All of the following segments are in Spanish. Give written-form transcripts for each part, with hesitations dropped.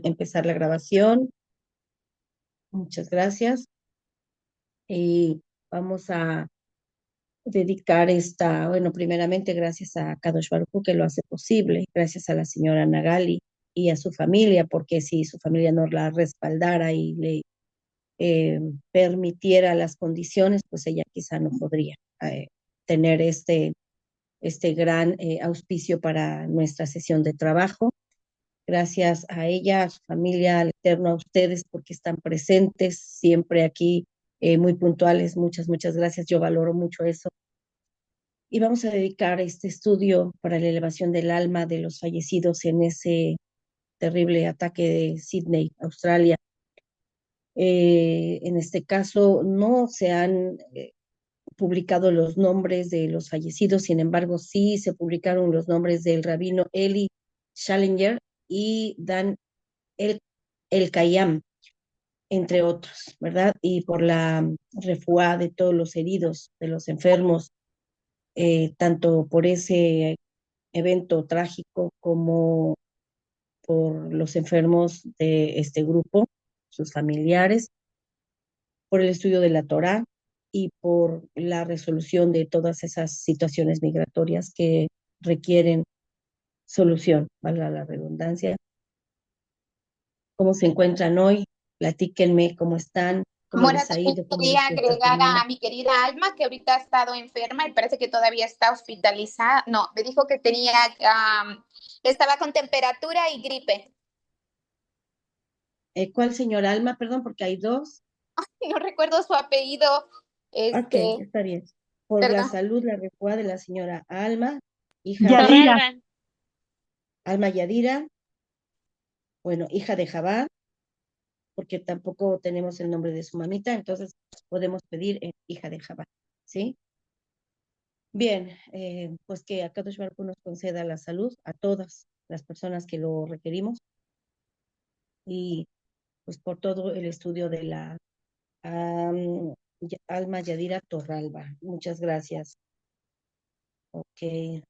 empezar la grabación. Muchas gracias. Y vamos a dedicar bueno, primeramente gracias a Kadosh Baruj Hu que lo hace posible, gracias a la señora Nagali y a su familia, porque si su familia no la respaldara y le eh, permitiera las condiciones, pues ella quizá no podría tener este gran auspicio para nuestra sesión de trabajo. Gracias a ella, a su familia, al Eterno, a ustedes, porque están presentes siempre aquí, muy puntuales. Muchas, muchas gracias. Yo valoro mucho eso. Y vamos a dedicar este estudio para la elevación del alma de los fallecidos en ese terrible ataque de Sydney, Australia. En este caso, no se han publicado los nombres de los fallecidos, sin embargo, sí se publicaron los nombres del rabino Eli Schallinger y Dan El, El Kayam, entre otros, ¿verdad? Y por la refuá de todos los heridos, de los enfermos, tanto por ese evento trágico como por los enfermos de este grupo, sus familiares, por el estudio de la Torá y por la resolución de todas esas situaciones migratorias que requieren solución, valga la redundancia. ¿Cómo se encuentran hoy? Platíquenme cómo están, cómo Bueno, les ha también ido, cómo les quería fue esta agregar semana. a mi querida Alma, que ahorita ha estado enferma y parece que todavía está hospitalizada. No, me dijo que tenía, estaba con temperatura y gripe. ¿Cuál señor Alma? Perdón, porque hay dos. No recuerdo su apellido. Ok, Este, está bien. Por la perdón. salud, la recuerda de la señora Alma, hija de Yadira. Torralba. Alma Yadira, bueno, hija de Jabá, porque tampoco tenemos el nombre de su mamita, entonces podemos pedir hija de Jabá, ¿sí? Bien, pues que Akadosh Baruj Hu nos conceda la salud a todas las personas que lo requerimos y pues por todo el estudio de la Alma Yadira Torralba. Muchas gracias. Ok,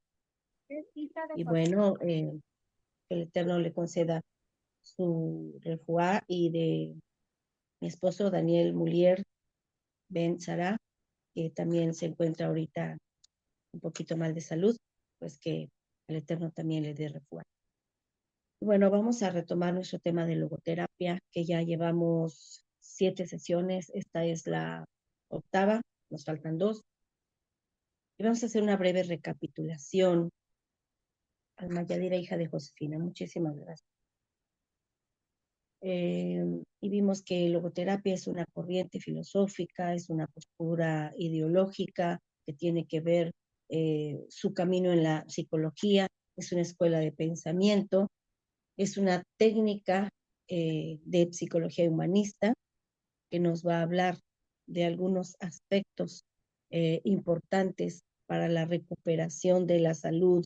y bueno, que el Eterno le conceda su refuá y de mi esposo Daniel Mulier Ben Sara, que también se encuentra ahorita un poquito mal de salud, pues que el Eterno también le dé refuá. Bueno, vamos a retomar nuestro tema de logoterapia, que ya llevamos 7 sesiones, esta es la octava, nos faltan 2, y vamos a hacer una breve recapitulación. Alma Yadira, hija de Josefina, muchísimas gracias. Y vimos que logoterapia es una corriente filosófica, es una postura ideológica que tiene que ver su camino en la psicología, es una escuela de pensamiento, es una técnica de psicología humanista que nos va a hablar de algunos aspectos importantes para la recuperación de la salud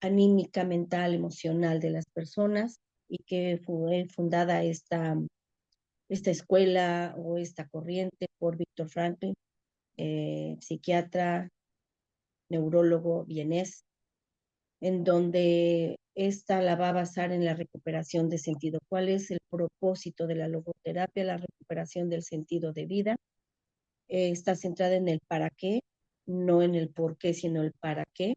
anímica, mental, emocional de las personas y que fue fundada esta escuela o esta corriente por Víctor Franklin, psiquiatra, neurólogo vienés, en donde esta la va a basar en la recuperación de sentido. ¿Cuál es el propósito de la logoterapia? La recuperación del sentido de vida. Está centrada en el para qué, no en el por qué, sino el para qué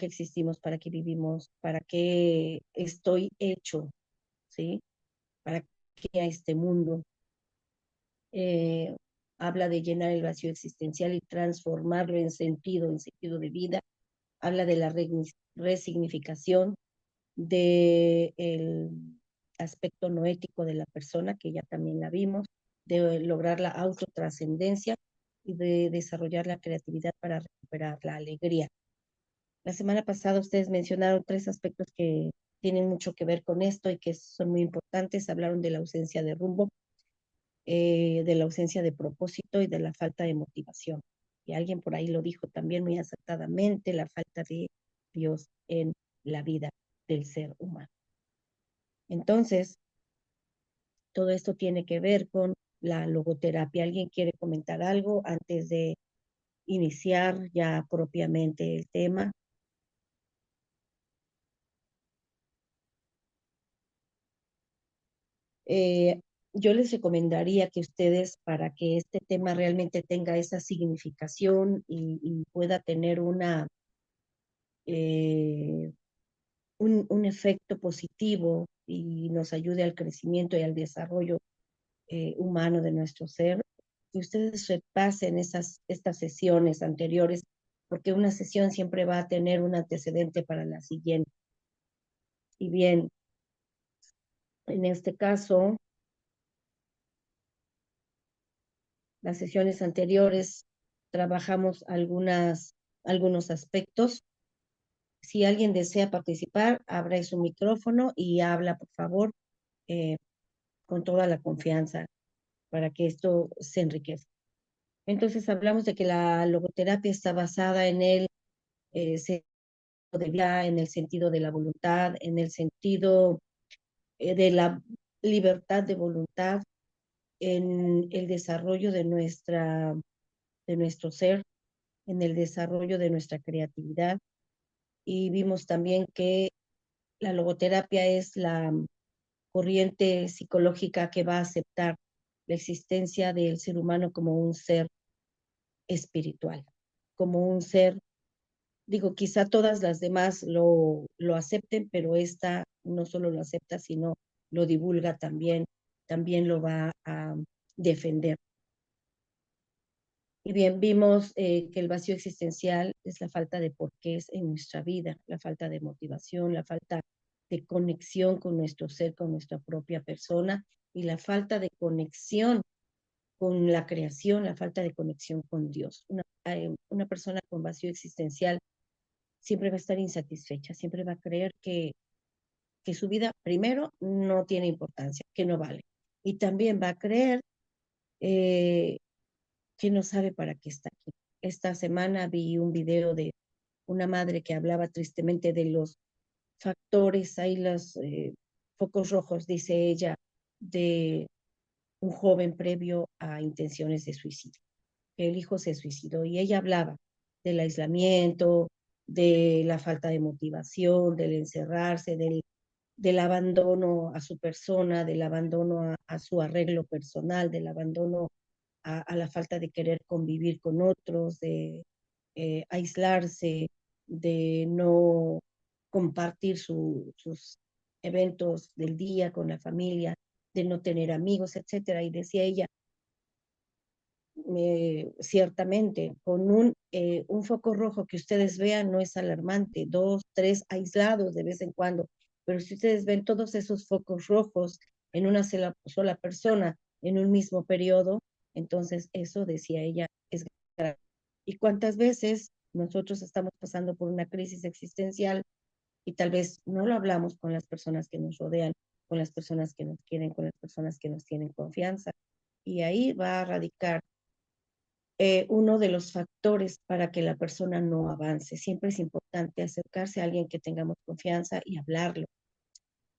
existimos, para qué vivimos, para qué estoy hecho, ¿sí? Para qué a este mundo. Eh, Habla de llenar el vacío existencial y transformarlo en sentido de vida. Habla de la resignificación del aspecto no ético de la persona, que ya también la vimos, de lograr la autotrascendencia y de desarrollar la creatividad para recuperar la alegría. La semana pasada ustedes mencionaron 3 aspectos que tienen mucho que ver con esto y que son muy importantes. Hablaron de la ausencia de rumbo, de la ausencia de propósito y de la falta de motivación. Y alguien por ahí lo dijo también muy acertadamente, la falta de Dios en la vida del ser humano. Entonces, todo esto tiene que ver con la logoterapia. ¿Alguien quiere comentar algo antes de iniciar ya propiamente el tema? eh, yo les recomendaría que ustedes, para que este tema realmente tenga esa significación y pueda tener eh, un efecto positivo y nos ayude al crecimiento y al desarrollo humano de nuestro ser, que ustedes repasen estas sesiones anteriores, porque una sesión siempre va a tener un antecedente para la siguiente. Y bien, en este caso, las sesiones anteriores trabajamos algunos aspectos. Si alguien desea participar, abra su micrófono y habla, por favor, eh, con toda la confianza para que esto se enriquezca. Entonces hablamos de que la logoterapia está basada en sentido de vida, en el sentido de la voluntad, en el sentido de la libertad de voluntad, en el desarrollo de nuestro ser, en el desarrollo de nuestra creatividad. Y vimos también que la logoterapia es la corriente psicológica que va a aceptar la existencia del ser humano como un ser espiritual, como un ser, digo, quizá todas las demás lo acepten, pero esta no solo lo acepta, sino lo divulga también, también lo va a defender. Y bien, vimos que el vacío existencial es la falta de porqués en nuestra vida, la falta de motivación, la falta de conexión con nuestro ser, con nuestra propia persona y la falta de conexión con la creación, la falta de conexión con Dios. Una persona con vacío existencial siempre va a estar insatisfecha, siempre va a creer que su vida, primero, no tiene importancia, que no vale. Y también va a creer eh, que no sabe para qué está aquí. Esta semana vi un video de una madre que hablaba tristemente de los factores, ahí los focos rojos, dice ella, de un joven previo a intenciones de suicidio. El hijo se suicidó y ella hablaba del aislamiento, de la falta de motivación, del encerrarse, del abandono a su persona, del abandono a su arreglo personal, del abandono a la falta de querer convivir con otros, de aislarse, de no compartir sus eventos del día con la familia, de no tener amigos, etcétera. Y decía ella, ciertamente, con un foco rojo que ustedes vean no es alarmante, dos, tres aislados de vez en cuando, pero si ustedes ven todos esos focos rojos en una sola persona en un mismo periodo, entonces eso, decía ella, es grave. ¿Y cuántas veces nosotros estamos pasando por una crisis existencial y tal vez no lo hablamos con las personas que nos rodean, con las personas que nos quieren, con las personas que nos tienen confianza? Y ahí va a radicar uno de los factores para que la persona no avance. Siempre es importante acercarse a alguien que tengamos confianza y hablarlo.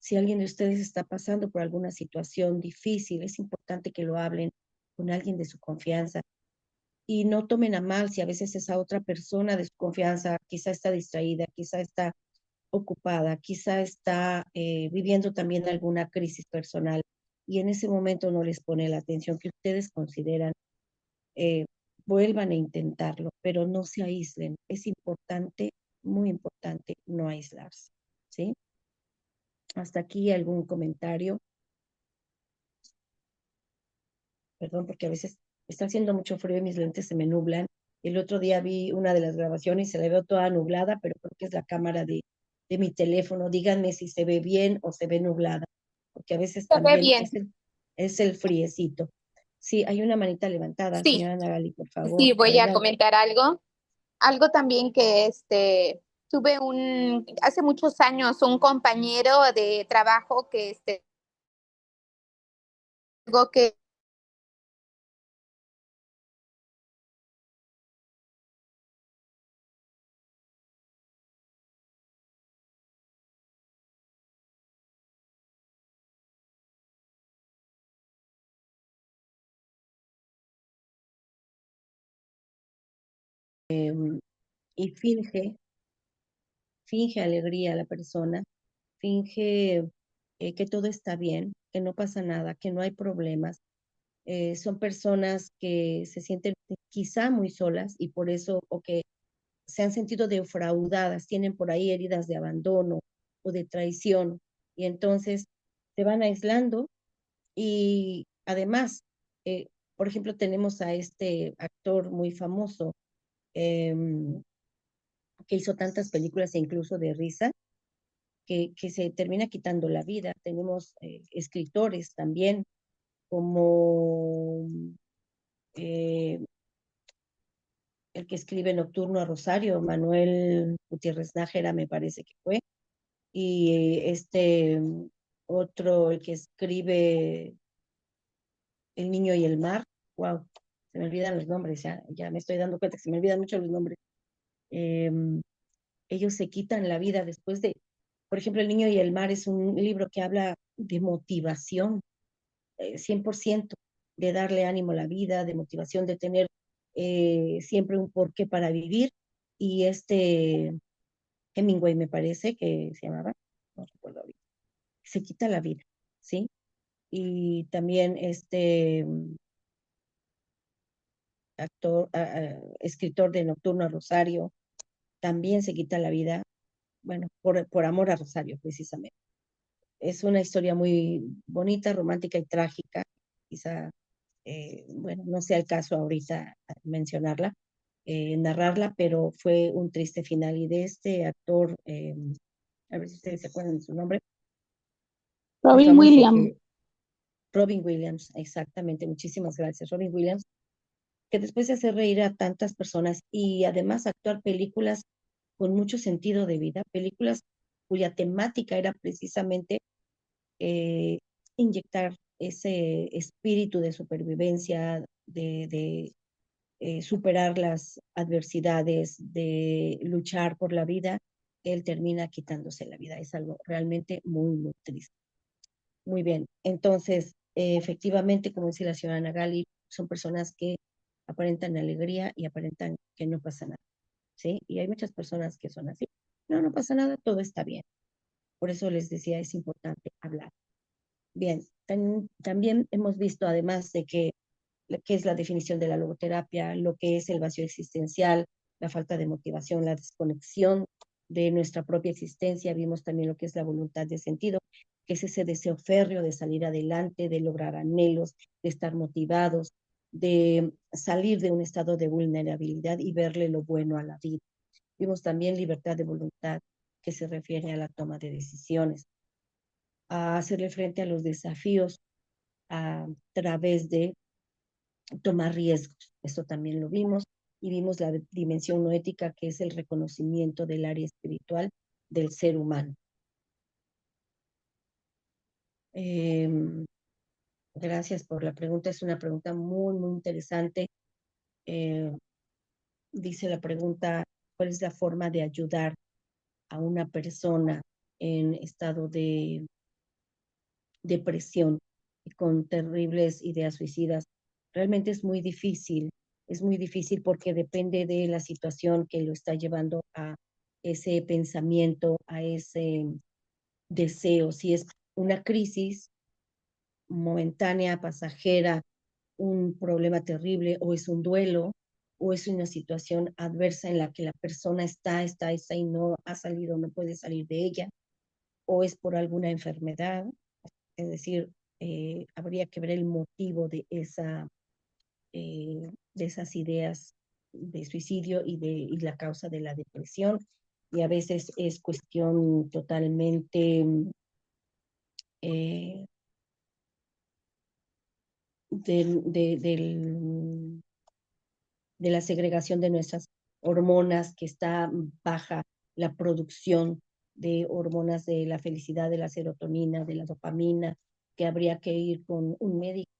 Si alguien de ustedes está pasando por alguna situación difícil, es importante que lo hablen con alguien de su confianza y no tomen a mal si a veces esa otra persona de su confianza quizá está distraída, quizá está ocupada, quizá está viviendo también alguna crisis personal y en ese momento no les pone la atención que ustedes consideran. eh, Vuelvan a intentarlo, pero no se aíslen. Es importante, muy importante, no aislarse, ¿sí? Hasta aquí algún comentario. Perdón, porque a veces está haciendo mucho frío y mis lentes se me nublan. El otro día vi una de las grabaciones y se la veo toda nublada, pero creo que es la cámara de mi teléfono. Díganme si se ve bien o se ve nublada, porque a veces Se ve también bien. es el friecito. Sí, hay una manita levantada, Sí, señora Nagali, por favor, sí, voy a adelante. comentar algo. Algo también que tuve hace muchos años un compañero de trabajo que algo que Y finge alegría a la persona, finge que todo está bien, que no pasa nada, que no hay problemas. Son personas que se sienten quizá muy solas y por eso, o que se han sentido defraudadas, tienen por ahí heridas de abandono o de traición, y entonces se van aislando. Y además, por ejemplo, tenemos a este actor muy famoso, eh, que hizo tantas películas e incluso de risa, que se termina quitando la vida. Tenemos escritores también, como eh, el que escribe Nocturno a Rosario, Manuel Gutiérrez Nájera, me parece que fue, y otro, el que escribe El niño y el mar. Wow, se me olvidan los nombres, ya me estoy dando cuenta que se me olvidan mucho los nombres. Eh, Ellos se quitan la vida después de, por ejemplo, El niño y el mar es un libro que habla de motivación, 100%, de darle ánimo a la vida, de motivación, de tener siempre un porqué para vivir. Y Hemingway me parece que se llamaba, no recuerdo ahorita, se quita la vida, ¿sí? Y también escritor de Nocturno a Rosario, también se quita la vida, bueno, por amor a Rosario, precisamente. Es una historia muy bonita, romántica y trágica. Quizá, bueno, no sea el caso ahorita mencionarla, narrarla, pero fue un triste final. Y de este actor, a ver si ustedes se acuerdan de su nombre, muy Robin famoso, Williams. Robin Williams, exactamente, muchísimas gracias, Robin Williams, que después de hacer reír a tantas personas y además actuar películas con mucho sentido de vida, películas cuya temática era precisamente eh, inyectar ese espíritu de supervivencia, de superar las adversidades, de luchar por la vida. Él termina quitándose la vida. Es algo realmente muy, muy triste. Muy bien. Entonces, efectivamente, como dice la señora Nagali, son personas que aparentan alegría y aparentan que no pasa nada, ¿sí? Y hay muchas personas que son así. No, no pasa nada, todo está bien. Por eso les decía, es importante hablar. Bien, también hemos visto, además de qué es la definición de la logoterapia, lo que es el vacío existencial, la falta de motivación, la desconexión de nuestra propia existencia. Vimos también lo que es la voluntad de sentido, que es ese deseo férreo de salir adelante, de lograr anhelos, de estar motivados, de salir de un estado de vulnerabilidad y verle lo bueno a la vida. Vimos también libertad de voluntad, que se refiere a la toma de decisiones, a hacerle frente a los desafíos a través de tomar riesgos. Esto también lo vimos. Y vimos la dimensión no ética, que es el reconocimiento del área espiritual del ser humano. Eh, Gracias por la pregunta. Es una pregunta muy, muy interesante. Eh, Dice la pregunta, ¿cuál es la forma de ayudar a una persona en estado de depresión y con terribles ideas suicidas? Realmente es muy difícil porque depende de la situación que lo está llevando a ese pensamiento, a ese deseo. Si es una crisis momentánea, pasajera, un problema terrible, o es un duelo, o es una situación adversa en la que la persona está y no ha salido, no puede salir de ella, o es por alguna enfermedad. Es decir, habría que ver el motivo de esas ideas de suicidio y la causa de la depresión. Y a veces es cuestión totalmente eh, de la segregación de nuestras hormonas, que está baja la producción de hormonas de la felicidad, de la serotonina, de la dopamina, que habría que ir con un médico,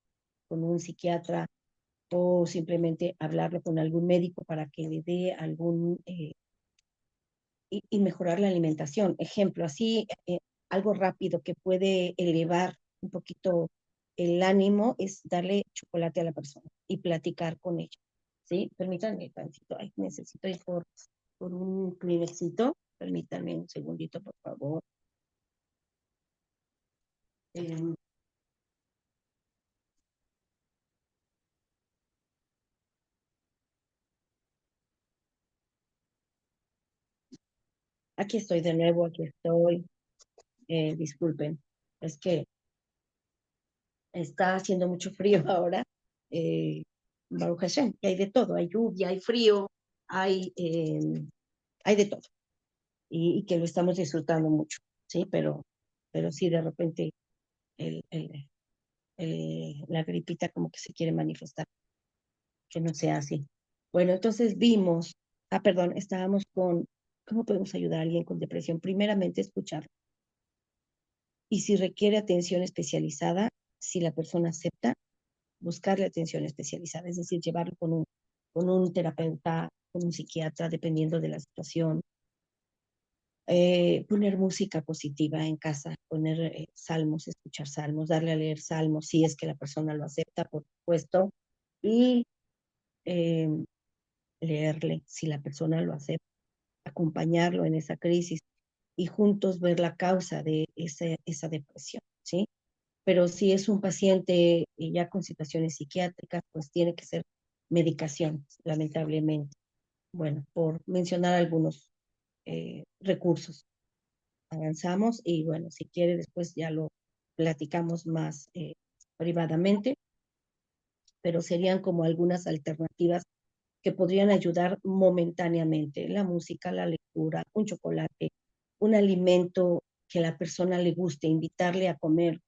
con un psiquiatra, o simplemente hablarlo con algún médico para que le dé algún y mejorar la alimentación. Ejemplo, así algo rápido que puede elevar un poquito el ánimo es darle chocolate a la persona y platicar con ella. ¿Sí? Permítanme tantito. Ay, necesito ir por un Kleenexito. Permítanme un segundito, por favor. Eh, Aquí estoy de nuevo, aquí estoy. Disculpen, es que está haciendo mucho frío ahora. Eh, Baruch Hashem, que hay de todo, hay lluvia, hay frío, hay de todo. Y que lo estamos disfrutando mucho, ¿sí? Pero sí, de repente el, el, la gripita como que se quiere manifestar, que no sea así. Bueno, entonces vimos, perdón, estábamos con, ¿cómo podemos ayudar a alguien con depresión? Primeramente, escuchar. Y si requiere atención especializada, si la persona acepta, buscarle atención especializada, es decir, llevarlo con un terapeuta, con un psiquiatra, dependiendo de la situación. Poner música positiva en casa, poner salmos, escuchar salmos, darle a leer salmos, si es que la persona lo acepta, por supuesto, y eh, leerle, si la persona lo acepta, acompañarlo en esa crisis y juntos ver la causa de esa depresión, ¿sí? Pero si es un paciente ya con situaciones psiquiátricas, pues tiene que ser medicación, lamentablemente. Bueno, por mencionar algunos recursos. Avanzamos y bueno, si quiere después ya lo platicamos más privadamente, pero serían como algunas alternativas que podrían ayudar momentáneamente. La música, la lectura, un chocolate, un alimento que a la persona le guste, invitarle a comer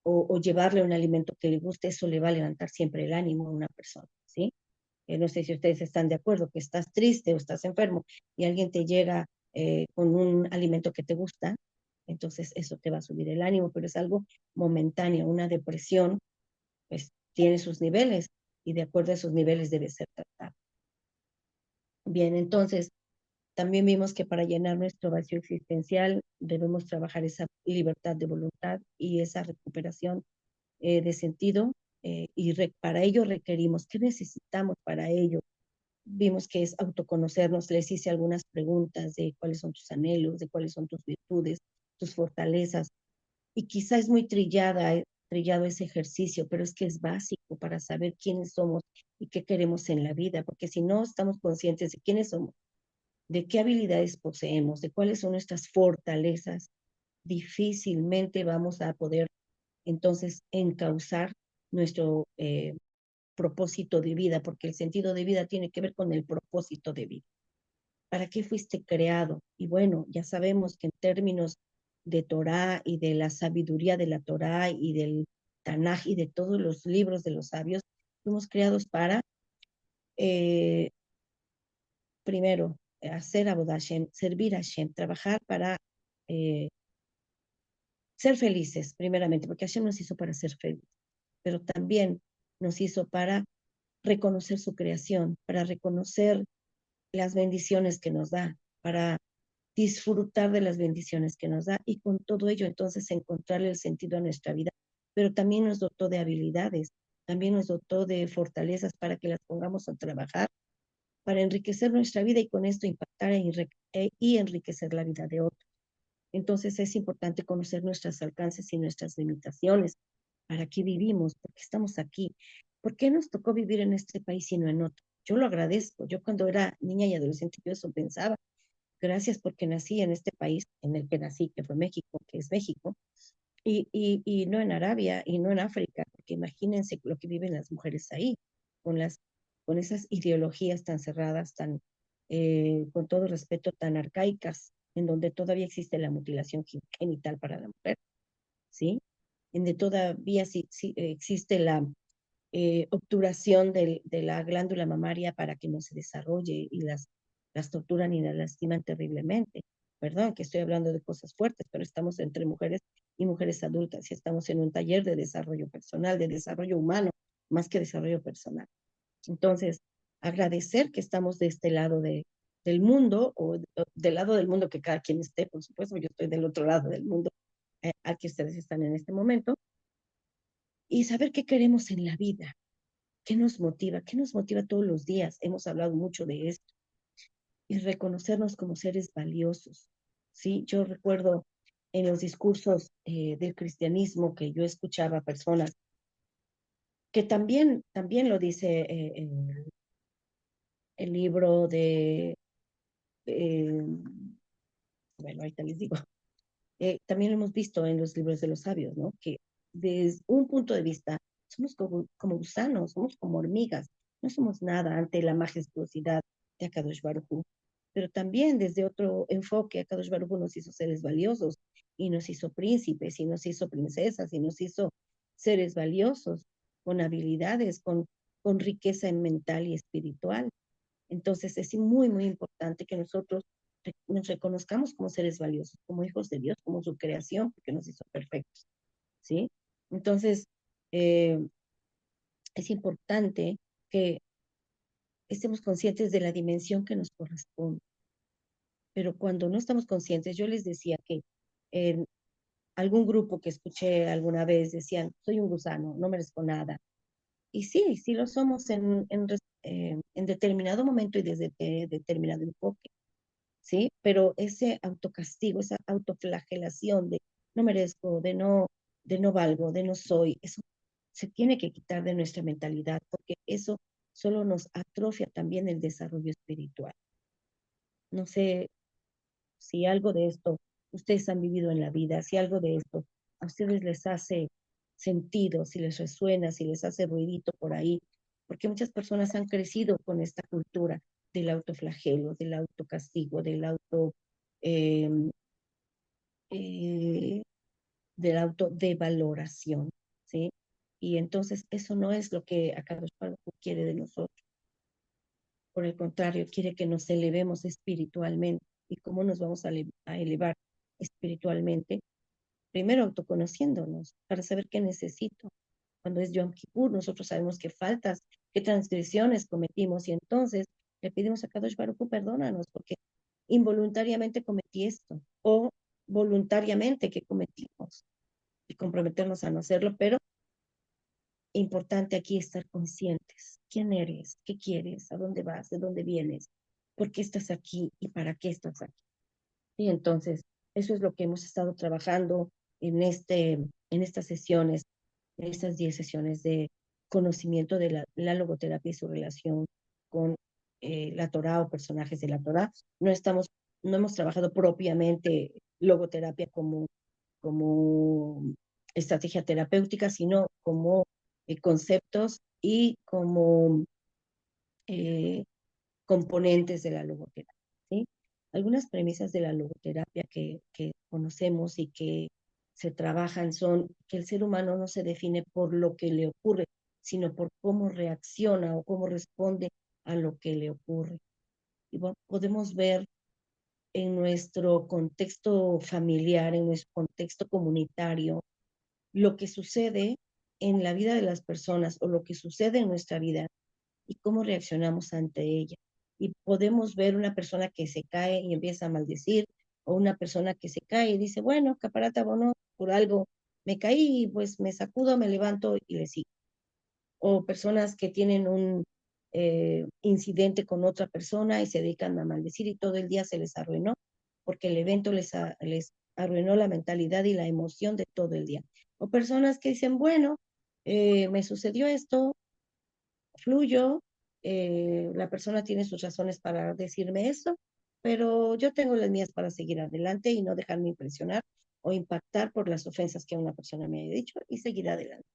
o llevarle un alimento que le guste, eso le va a levantar siempre el ánimo a una persona, ¿sí? No sé si ustedes están de acuerdo, que estás triste o estás enfermo y alguien te llega con un alimento que te gusta, entonces eso te va a subir el ánimo, pero es algo momentáneo. Una depresión, pues tiene sus niveles y de acuerdo a esos niveles debe ser tratado. Bien, entonces también vimos que para llenar nuestro vacío existencial debemos trabajar esa libertad de voluntad y esa recuperación de sentido para ello requerimos, ¿qué necesitamos para ello? Vimos que es autoconocernos, les hice algunas preguntas de cuáles son tus anhelos, de cuáles son tus virtudes, tus fortalezas, y quizá es muy trillado ese ejercicio, pero es que es básico para saber quiénes somos y qué queremos en la vida, porque si no estamos conscientes de quiénes somos, de qué habilidades poseemos, de cuáles son nuestras fortalezas, difícilmente vamos a poder entonces encauzar nuestro propósito de vida, porque el sentido de vida tiene que ver con el propósito de vida. ¿Para qué fuiste creado? Y bueno, ya sabemos que en términos de Torah y de la sabiduría de la Torah y del Tanaj y de todos los libros de los sabios, fuimos creados para, eh, primero, hacer Avodah Hashem, servir a Hashem, trabajar para eh, ser felices, primeramente, porque Hashem nos hizo para ser felices, pero también nos hizo para reconocer su creación, para reconocer las bendiciones que nos da, para disfrutar de las bendiciones que nos da y con todo ello entonces encontrarle el sentido a nuestra vida, pero también nos dotó de habilidades, también nos dotó de fortalezas para que las pongamos a trabajar, para enriquecer nuestra vida y con esto impactar y enriquecer la vida de otros. Entonces es importante conocer nuestros alcances y nuestras limitaciones. ¿Para qué vivimos? ¿Por qué estamos aquí? ¿Por qué nos tocó vivir en este país y no en otro? Yo lo agradezco. Yo cuando era niña y adolescente yo eso pensaba. Gracias porque nací en este país en el que nací, que fue México, que es México, y no en Arabia y no en África, porque imagínense lo que viven las mujeres ahí, con, las, con esas ideologías tan cerradas, con todo respeto, tan arcaicas, en donde todavía existe la mutilación genital para la mujer, ¿sí? En donde todavía sí, existe la obturación de la glándula mamaria para que no se desarrolle y las torturan y las lastiman terriblemente. Perdón que estoy hablando de cosas fuertes, pero estamos entre mujeres y mujeres adultas y estamos en un taller de desarrollo personal, de desarrollo humano, más que desarrollo personal. Entonces, agradecer que estamos de este lado del mundo o del lado del mundo que cada quien esté, por supuesto, yo estoy del otro lado del mundo al que ustedes están en este momento, y saber qué queremos en la vida, qué nos motiva todos los días. Hemos hablado mucho de esto y reconocernos como seres valiosos. Sí, yo recuerdo en los discursos del cristianismo que yo escuchaba a personas que también lo dice el libro de eh, bueno, ahorita les digo, también lo hemos visto en los libros de los sabios, ¿no? Que desde un punto de vista somos como gusanos, somos como hormigas, no somos nada ante la majestuosidad de Akadosh Baruj Hu. Pero también desde otro enfoque, Akadosh Baruj Hu nos hizo seres valiosos y nos hizo príncipes y nos hizo princesas y nos hizo seres valiosos con habilidades, con riqueza mental y espiritual. Entonces es muy, muy importante que nosotros nos reconozcamos como seres valiosos, como hijos de Dios, como su creación, porque nos hizo perfectos, ¿sí? Entonces, eh, es importante que estemos conscientes de la dimensión que nos corresponde, pero cuando no estamos conscientes, yo les decía que en algún grupo que escuché alguna vez decían, soy un gusano, no merezco nada. Y sí, sí lo somos en determinado momento y desde determinado enfoque. ¿Sí? Pero ese autocastigo, esa autoflagelación de no merezco, de no valgo, de no soy, eso se tiene que quitar de nuestra mentalidad, porque eso solo nos atrofia también el desarrollo espiritual. No sé si algo de esto ustedes han vivido en la vida, si algo de esto a ustedes les hace sentido, si les resuena, si les hace ruidito por ahí, porque muchas personas han crecido con esta cultura del autoflagelo, del autocastigo, eh, eh, de la autodevaloración, ¿sí? Y entonces eso no es lo que acá Carlos Pablo quiere de nosotros. Por el contrario, quiere que nos elevemos espiritualmente. ¿Y cómo nos vamos a elevar espiritualmente? Primero autoconociéndonos para saber qué necesito. Cuando es Yom Kippur, nosotros sabemos qué faltas, qué transgresiones cometimos y entonces le pedimos a Kadosh Baruj Hu, perdónanos porque involuntariamente cometí esto o voluntariamente que cometimos y comprometernos a no hacerlo, pero importante aquí estar conscientes. ¿Quién eres? ¿Qué quieres? ¿A dónde vas? ¿De dónde vienes? ¿Por qué estás aquí? ¿Y para qué estás aquí? Y entonces, eso es lo que hemos estado trabajando en estas sesiones, en estas 10 sesiones de conocimiento de la logoterapia y su relación con la Torah o personajes de la Torah. No hemos trabajado propiamente logoterapia como estrategia terapéutica, sino como conceptos y como eh, componentes de la logoterapia, ¿sí? Algunas premisas de la logoterapia que conocemos y que se trabajan son que el ser humano no se define por lo que le ocurre, sino por cómo reacciona o cómo responde a lo que le ocurre. Y bueno, podemos ver en nuestro contexto familiar, en nuestro contexto comunitario, lo que sucede en la vida de las personas o lo que sucede en nuestra vida y cómo reaccionamos ante ella. Y podemos ver una persona que se cae y empieza a maldecir, o una persona que se cae y dice, bueno, caparata bono, por algo me caí, pues me sacudo, me levanto y le sigo. O personas que tienen un incidente con otra persona y se dedican a maldecir y todo el día se les arruinó, porque el evento les arruinó la mentalidad y la emoción de todo el día. O personas que dicen, bueno, me sucedió esto, fluyo, la persona tiene sus razones para decirme eso, pero yo tengo las mías para seguir adelante y no dejarme impresionar o impactar por las ofensas que una persona me haya dicho y seguir adelante.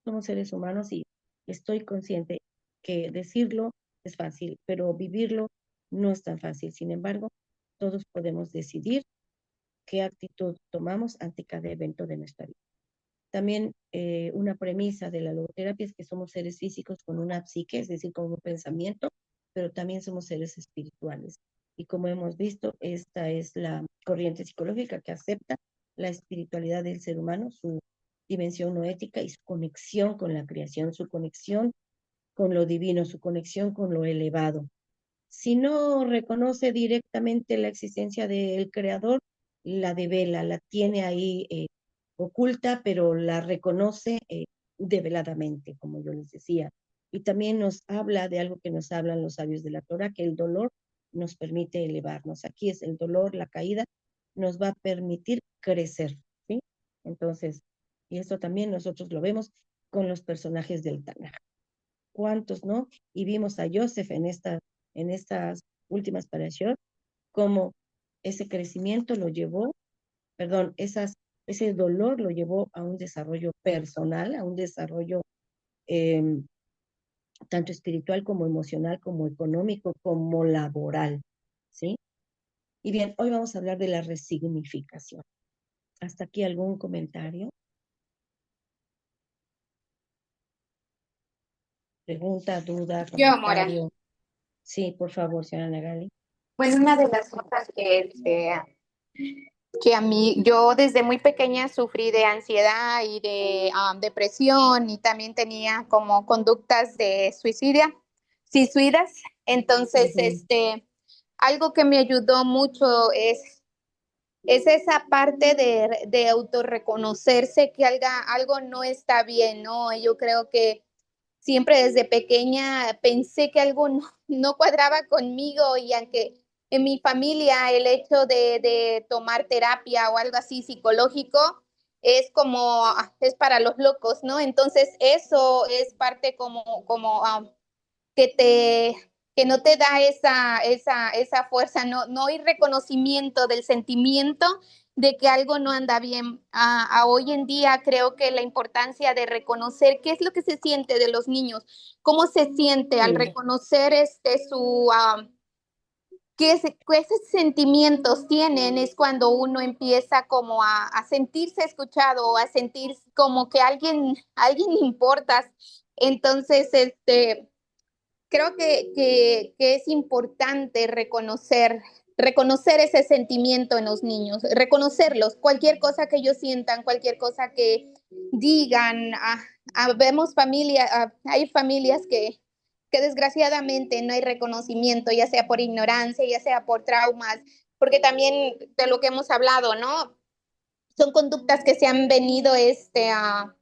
Somos seres humanos y estoy consciente que decirlo es fácil, pero vivirlo no es tan fácil. Sin embargo, todos podemos decidir qué actitud tomamos ante cada evento de nuestra vida. También una premisa de la logoterapia es que somos seres físicos con una psique, es decir, con un pensamiento, pero también somos seres espirituales. Y como hemos visto, esta es la corriente psicológica que acepta la espiritualidad del ser humano, su dimensión no ética y su conexión con la creación, su conexión con lo divino, su conexión con lo elevado. Si no reconoce directamente la existencia del creador, la devela, la tiene ahí oculta, pero la reconoce develadamente, como yo les decía. Y también nos habla de algo que nos hablan los sabios de la Torah, que el dolor nos permite elevarnos. Aquí es el dolor, la caída, nos va a permitir crecer, ¿sí? Entonces, y esto también nosotros lo vemos con los personajes del Tanaj. ¿Cuántos no? Y vimos a Joseph en estas últimas parashot, como ese crecimiento lo llevó, perdón, ese dolor lo llevó a un desarrollo personal, a un desarrollo eh, tanto espiritual como emocional, como económico, como laboral, ¿sí? Y bien, hoy vamos a hablar de la resignificación. ¿Hasta aquí algún comentario? Pregunta, duda, Yo, Mora. comentario. Sí, por favor, señora Nagali. Bueno, una de las cosas que a mí, yo desde muy pequeña sufrí de ansiedad y de depresión y también tenía como conductas de suicidas. Entonces, Ujú. algo que me ayudó mucho es esa parte de autorreconocerse que algo no está bien, ¿no? Yo creo que siempre desde pequeña pensé que algo no cuadraba conmigo y aunque en mi familia el hecho de tomar terapia o algo así psicológico es como, es para los locos, ¿no? Entonces eso es parte como que que no te da esa fuerza, no hay reconocimiento del sentimiento de que algo no anda bien. A hoy en día creo que la importancia de reconocer qué es lo que se siente de los niños, cómo se siente al Sí, reconocer qué sentimientos tienen, es cuando uno empieza como a sentirse escuchado, a sentir como que alguien le importas. Entonces, creo que es importante reconocer ese sentimiento en los niños, reconocerlos, cualquier cosa que ellos sientan, cualquier cosa que digan. Vemos hay familias que desgraciadamente no hay reconocimiento, ya sea por ignorancia, ya sea por traumas, porque también de lo que hemos hablado, ¿no? Son conductas que se han venido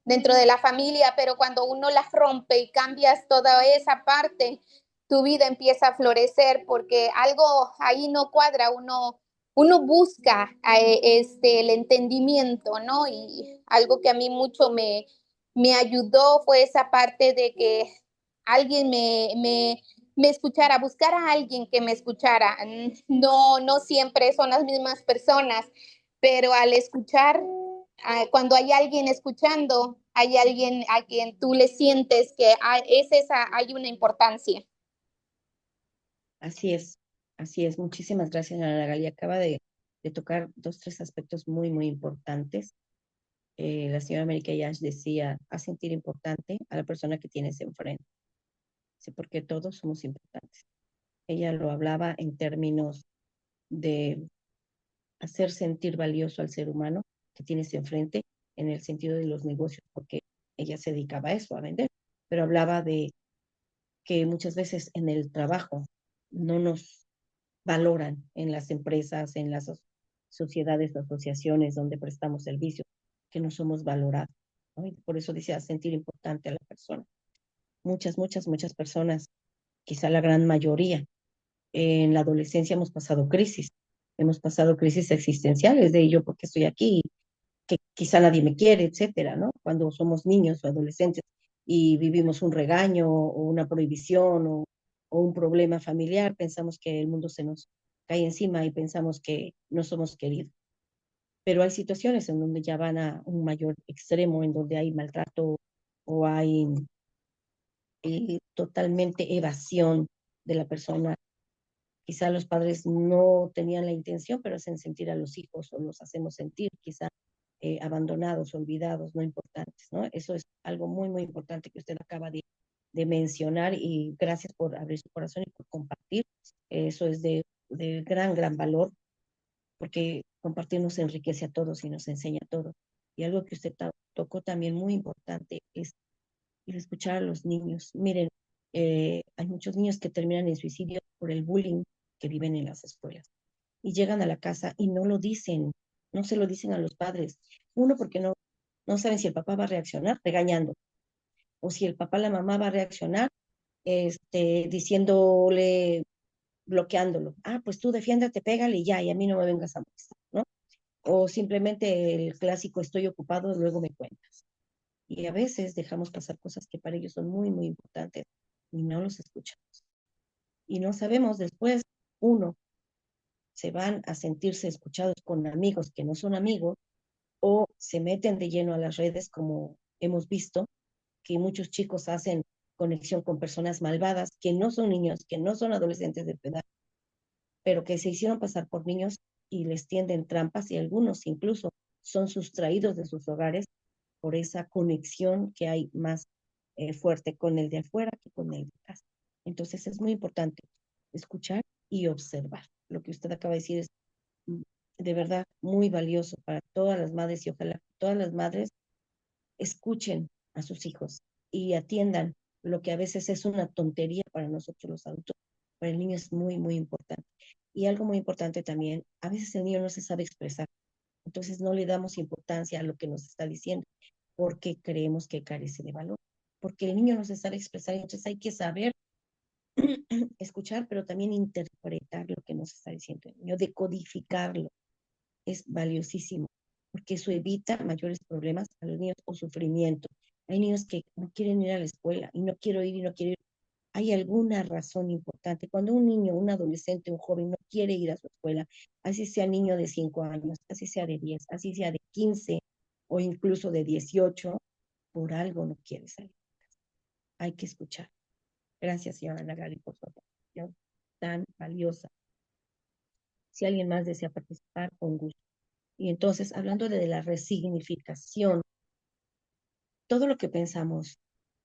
dentro de la familia, pero cuando uno las rompe y cambias toda esa parte, tu vida empieza a florecer porque algo ahí no cuadra, uno busca el entendimiento, ¿no? Y algo que a mí mucho me ayudó fue esa parte de que alguien me escuchara, buscar a alguien que me escuchara. No siempre son las mismas personas, pero al escuchar, cuando hay alguien escuchando, hay alguien a quien tú le sientes que hay una importancia. así es, así es. Muchísimas gracias, Ana Gali. Acaba de tocar dos, tres aspectos muy, muy importantes. La señora América Yash decía, a sentir importante a la persona que tienes enfrente. Sí, porque todos somos importantes. Ella lo hablaba en términos de hacer sentir valioso al ser humano que tienes enfrente en el sentido de los negocios, porque ella se dedicaba a eso, a vender, pero hablaba de que muchas veces en el trabajo no nos valoran en las empresas, en las sociedades, asociaciones donde prestamos servicios, que no somos valorados, ¿no? Y por eso dice a sentir importante a la persona. Muchas personas, quizá la gran mayoría, en la adolescencia hemos pasado crisis existenciales de yo porque estoy aquí, que quizá nadie me quiere, etcétera, ¿no? Cuando somos niños o adolescentes y vivimos un regaño o una prohibición o un problema familiar, pensamos que el mundo se nos cae encima y pensamos que no somos queridos. Pero hay situaciones en donde ya van a un mayor extremo, en donde hay maltrato o hay totalmente evasión de la persona. Quizá los padres no tenían la intención, pero hacen sentir a los hijos o los hacemos sentir quizá abandonados, olvidados, no importantes, ¿no? Eso es algo muy, muy importante que usted acaba de mencionar y gracias por abrir su corazón y por compartir. Eso es de gran valor porque compartir nos enriquece a todos y nos enseña a todos. Y algo que usted tocó también muy importante es el escuchar a los niños. Miren, hay muchos niños que terminan en suicidio por el bullying que viven en las escuelas y llegan a la casa y no lo dicen, no se lo dicen a los padres. Uno, porque no saben si el papá va a reaccionar regañando o si el papá, la mamá va a reaccionar diciéndole, bloqueándolo. Ah, pues tú defiéndete, pégale y ya, y a mí no me vengas a molestar, ¿no? O simplemente el clásico estoy ocupado, luego me cuentas. Y a veces dejamos pasar cosas que para ellos son muy, muy importantes y no los escuchamos. Y no sabemos después, uno, se van a sentirse escuchados con amigos que no son amigos o se meten de lleno a las redes, como hemos visto, que muchos chicos hacen conexión con personas malvadas, que no son niños, que no son adolescentes de edad, pero que se hicieron pasar por niños y les tienden trampas y algunos incluso son sustraídos de sus hogares por esa conexión que hay más fuerte con el de afuera que con el de casa. Entonces es muy importante escuchar y observar. Lo que usted acaba de decir es de verdad muy valioso para todas las madres y ojalá todas las madres escuchen a sus hijos y atiendan lo que a veces es una tontería para nosotros los adultos, para el niño es muy, muy importante. Y algo muy importante también, a veces el niño no se sabe expresar, entonces no le damos importancia a lo que nos está diciendo porque creemos que carece de valor, porque el niño no se sabe expresar, entonces hay que saber escuchar, pero también interpretar lo que nos está diciendo el niño, decodificarlo, es valiosísimo, porque eso evita mayores problemas a los niños o sufrimiento. Hay niños que no quieren ir a la escuela y no quiero ir y no quiero ir. Hay alguna razón importante. Cuando un niño, un adolescente, un joven no quiere ir a su escuela, así sea niño de 5 años, así sea de 10, así sea de 15 o incluso de 18, por algo no quiere salir. Hay que escuchar. Gracias, señora Nagali, por su aportación tan valiosa. Si alguien más desea participar, con gusto. Y entonces, hablando de la resignificación, todo lo que pensamos,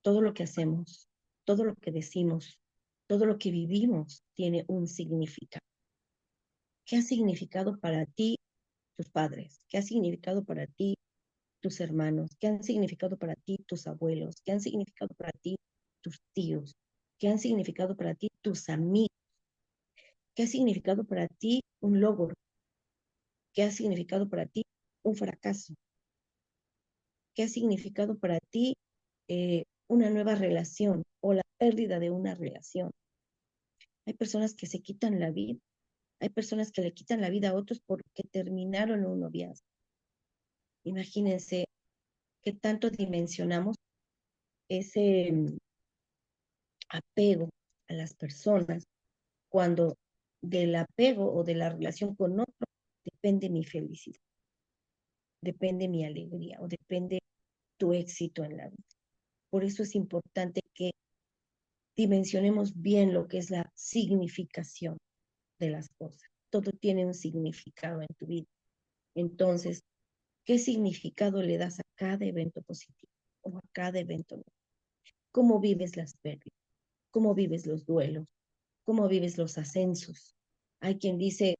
todo lo que hacemos, todo lo que decimos, todo lo que vivimos tiene un significado. ¿Qué ha significado para ti tus padres? ¿Qué ha significado para ti tus hermanos? ¿Qué han significado para ti tus abuelos? ¿Qué han significado para ti tus tíos? ¿Qué han significado para ti tus amigos? ¿Qué ha significado para ti un logro? ¿Qué ha significado para ti un fracaso? ¿Qué ha significado para ti una nueva relación o la pérdida de una relación? Hay personas que se quitan la vida, hay personas que le quitan la vida a otros porque terminaron un noviazgo. Imagínense qué tanto dimensionamos ese apego a las personas cuando del apego o de la relación con otro depende mi felicidad, depende mi alegría o depende tu éxito en la vida. Por eso es importante que dimensionemos bien lo que es la significación de las cosas. Todo tiene un significado en tu vida. Entonces, ¿qué significado le das a cada evento positivo o a cada evento negativo? ¿Cómo vives las pérdidas? ¿Cómo vives los duelos? ¿Cómo vives los ascensos? Hay quien dice,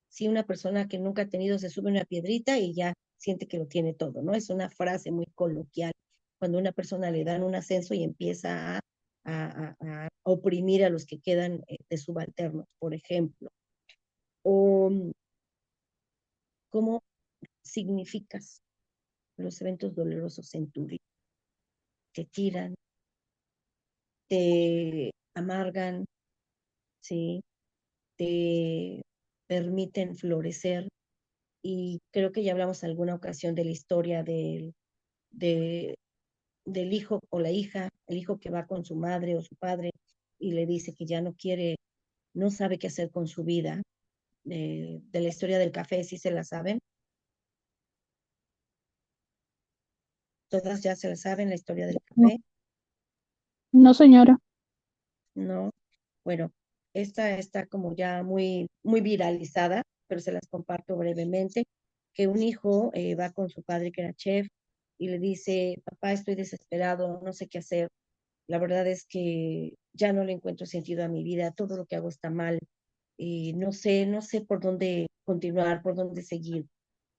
si una persona que nunca ha tenido se sube una piedrita y ya siente que lo tiene todo, ¿no? Es una frase muy coloquial. Cuando a una persona le dan un ascenso y empieza a oprimir a los que quedan de subalternos, por ejemplo. O cómo significas los eventos dolorosos en tu vida. Te tiran, te amargan, ¿sí? Te permiten florecer. Y creo que ya hablamos alguna ocasión de la historia de, del hijo o la hija, el hijo que va con su madre o su padre y le dice que ya no quiere, no sabe qué hacer con su vida. De la historia del café, ¿sí se la saben? Todas ya se la saben, la historia del No, café, no, señora. ¿no? Bueno, esta está como ya muy, muy viralizada, pero se las comparto brevemente, que un hijo va con su padre que era chef y le dice, papá, estoy desesperado, no sé qué hacer. La verdad es que ya no le encuentro sentido a mi vida, todo lo que hago está mal, no sé por dónde continuar, por dónde seguir,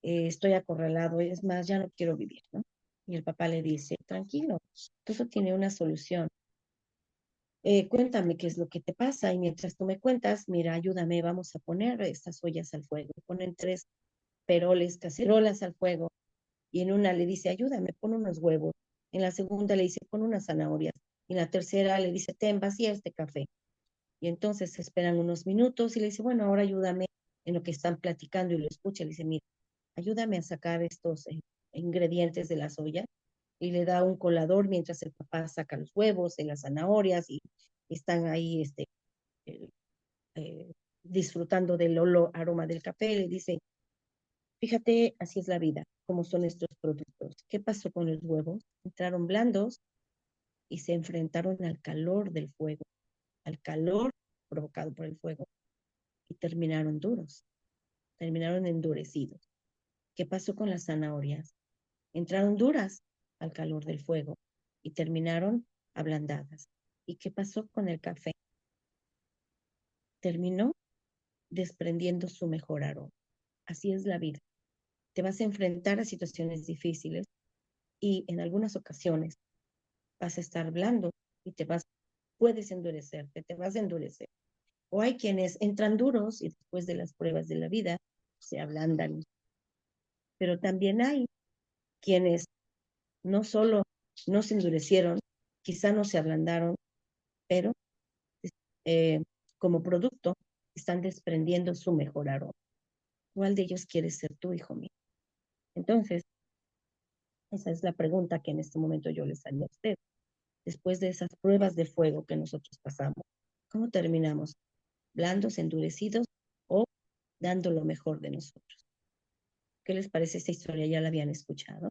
estoy acorralado, es más, ya no quiero vivir, ¿no? Y el papá le dice, tranquilo, todo tiene una solución. Cuéntame qué es lo que te pasa y mientras tú me cuentas, mira, ayúdame, vamos a poner estas ollas al fuego. Ponen tres peroles, cacerolas al fuego y en una le dice, ayúdame, pon unos huevos. En la segunda le dice, pon unas zanahorias. Y en la tercera le dice, ten, vacía este café. Y entonces se esperan unos minutos y le dice, bueno, ahora ayúdame en lo que están platicando y lo escucha. Le dice, mira, ayúdame a sacar estos ingredientes de las ollas y le da un colador mientras el papá saca los huevos y las zanahorias y están ahí eh, disfrutando del olor, aroma del café, le dice, fíjate, así es la vida, cómo son estos productos. ¿Qué pasó con los huevos? Entraron blandos y se enfrentaron al calor del fuego, al calor provocado por el fuego, y terminaron duros, terminaron endurecidos. ¿Qué pasó con las zanahorias? Entraron duras al calor del fuego y terminaron ablandadas. ¿Y qué pasó con el café? Terminó desprendiendo su mejor aroma. Así es la vida. Te vas a enfrentar a situaciones difíciles y en algunas ocasiones vas a estar blando y puedes endurecerte, te vas a endurecer. O hay quienes entran duros y después de las pruebas de la vida se ablandan. Pero también hay quienes no solo no se endurecieron, quizá no se ablandaron, pero eh, como producto están desprendiendo su mejor aroma. ¿Cuál de ellos quieres ser tú, hijo mío? Entonces, esa es la pregunta que en este momento yo les haría a usted. Después de esas pruebas de fuego que nosotros pasamos, ¿cómo terminamos? ¿Blandos, endurecidos o dando lo mejor de nosotros? ¿Qué les parece esta historia? ¿Ya la habían escuchado?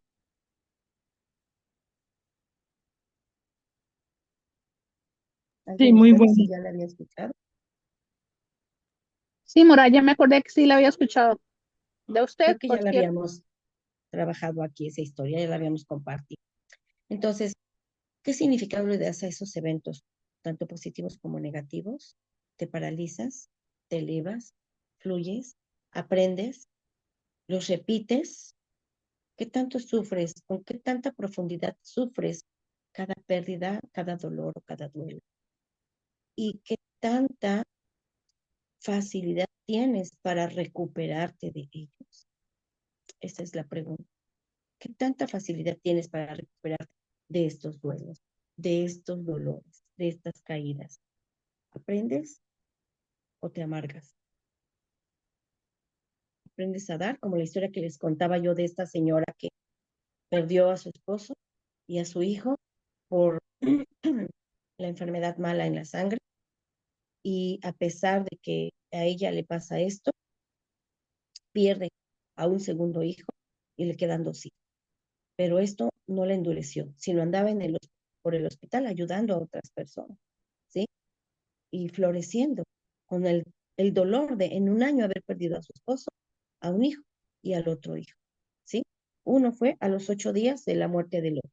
Sí, ¿Alguien de muy ustedes bueno. sí ya la había escuchado? Sí, Moral, ya me acordé que sí la había escuchado. De usted, Creo que por ya la cierto. habíamos trabajado aquí, esa historia, ya la habíamos compartido. Entonces, ¿qué significado le das a esos eventos, tanto positivos como negativos? ¿Te paralizas? ¿Te elevas? ¿Fluyes? ¿Aprendes? ¿Los repites? ¿Qué tanto sufres? ¿Con qué tanta profundidad sufres cada pérdida, cada dolor o cada duelo? ¿Y qué tanta facilidad tienes para recuperarte de ellos? Esa es la pregunta. ¿Qué tanta facilidad tienes para recuperarte de estos duelos, de estos dolores, de estas caídas? ¿Aprendes o te amargas? ¿Aprendes a dar? Como la historia que les contaba yo de esta señora que perdió a su esposo y a su hijo por la enfermedad mala en la sangre, y a pesar de que a ella le pasa esto, pierde a un segundo hijo y le quedan dos hijos. Pero esto no la endureció, sino andaba por el hospital ayudando a otras personas, ¿sí? Y floreciendo con el dolor de en un año haber perdido a su esposo, a un hijo y al otro hijo, ¿sí? Uno fue a los 8 días de la muerte del otro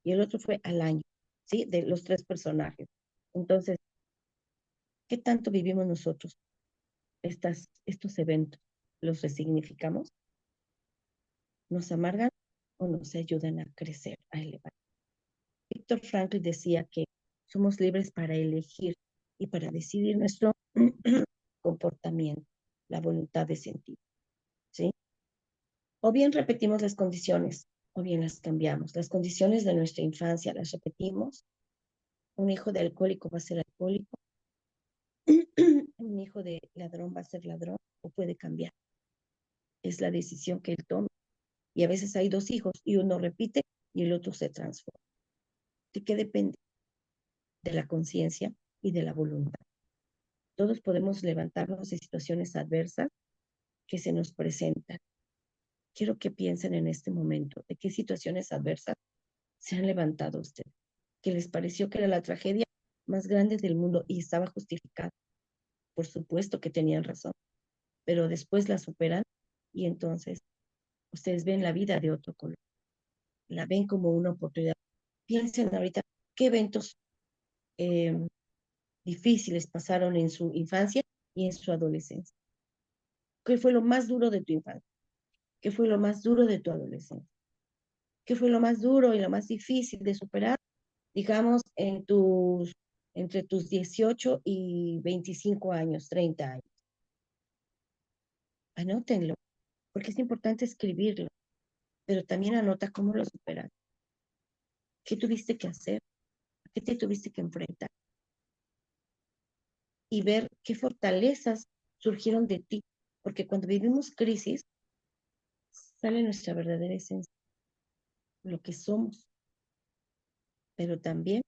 y el otro fue al año, ¿sí? De los tres personajes. Entonces, ¿qué tanto vivimos nosotros estos eventos? ¿Los resignificamos? ¿Nos amargan o nos ayudan a crecer, a elevar? Víctor Frankl decía que somos libres para elegir y para decidir nuestro comportamiento, la voluntad de sentir, ¿sí? O bien repetimos las condiciones, o bien las cambiamos. Las condiciones de nuestra infancia las repetimos. Un hijo de alcohólico va a ser alcohólico, un hijo de ladrón va a ser ladrón, o puede cambiar. Es la decisión que él toma. Y a veces hay dos hijos y uno repite y el otro se transforma. ¿De qué depende? De la conciencia y de la voluntad. Todos podemos levantarnos de situaciones adversas que se nos presentan. Quiero que piensen en este momento de qué situaciones adversas se han levantado ustedes, que les pareció que era la tragedia más grande del mundo y estaba justificada. Por supuesto que tenían razón, pero después la superan y entonces ustedes ven la vida de otro color, la ven como una oportunidad. Piensen ahorita qué eventos eh, difíciles pasaron en su infancia y en su adolescencia. ¿Qué fue lo más duro de tu infancia? ¿Qué fue lo más duro de tu adolescencia? ¿Qué fue lo más duro y lo más difícil de superar, digamos, entre tus 18 y 25 años, 30 años? Anótenlo, porque es importante escribirlo, pero también anota cómo lo superaste. ¿Qué tuviste que hacer? ¿A qué te tuviste que enfrentar? Y ver qué fortalezas surgieron de ti, porque cuando vivimos crisis, sale nuestra verdadera esencia, lo que somos, pero también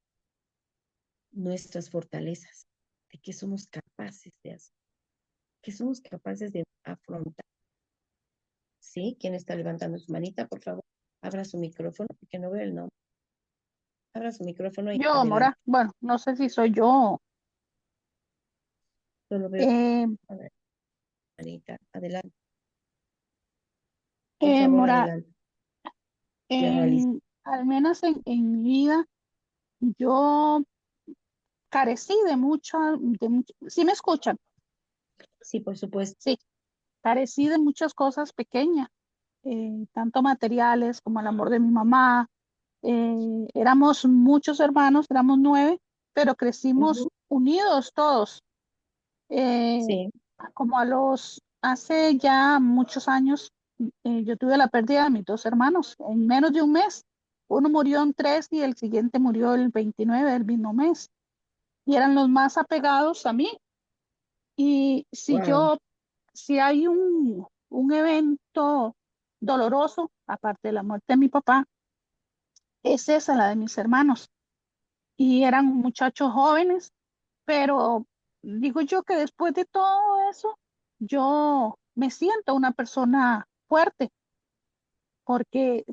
nuestras fortalezas, de qué somos capaces de hacer. que somos capaces de afrontar. ¿Sí? ¿Quién está levantando su manita? Por favor, abra su micrófono, porque no veo el nombre. Abra su micrófono y Yo, adelante. Mora, bueno, no sé si soy yo. Solo veo, Eh, a ver, manita, adelante. Por favor, Mora, adelante. Cierra la lista. al menos en mi vida, yo carecí ¿sí me escuchan? Sí, por supuesto. Sí, carecí de muchas cosas pequeñas, tanto materiales como el amor de mi mamá. Éramos muchos hermanos, éramos 9, pero crecimos Ujú. unidos todos. Eh, Sí, Como hace ya muchos años, yo tuve la pérdida de mis 2 hermanos en menos de un mes. Uno murió en 3 y el siguiente murió el 29 del mismo mes. Y eran los más apegados a mí. Y wow, si hay un evento doloroso, aparte de la muerte de mi papá, es esa, la de mis hermanos. Y eran muchachos jóvenes, pero digo yo que después de todo eso, yo me siento una persona fuerte porque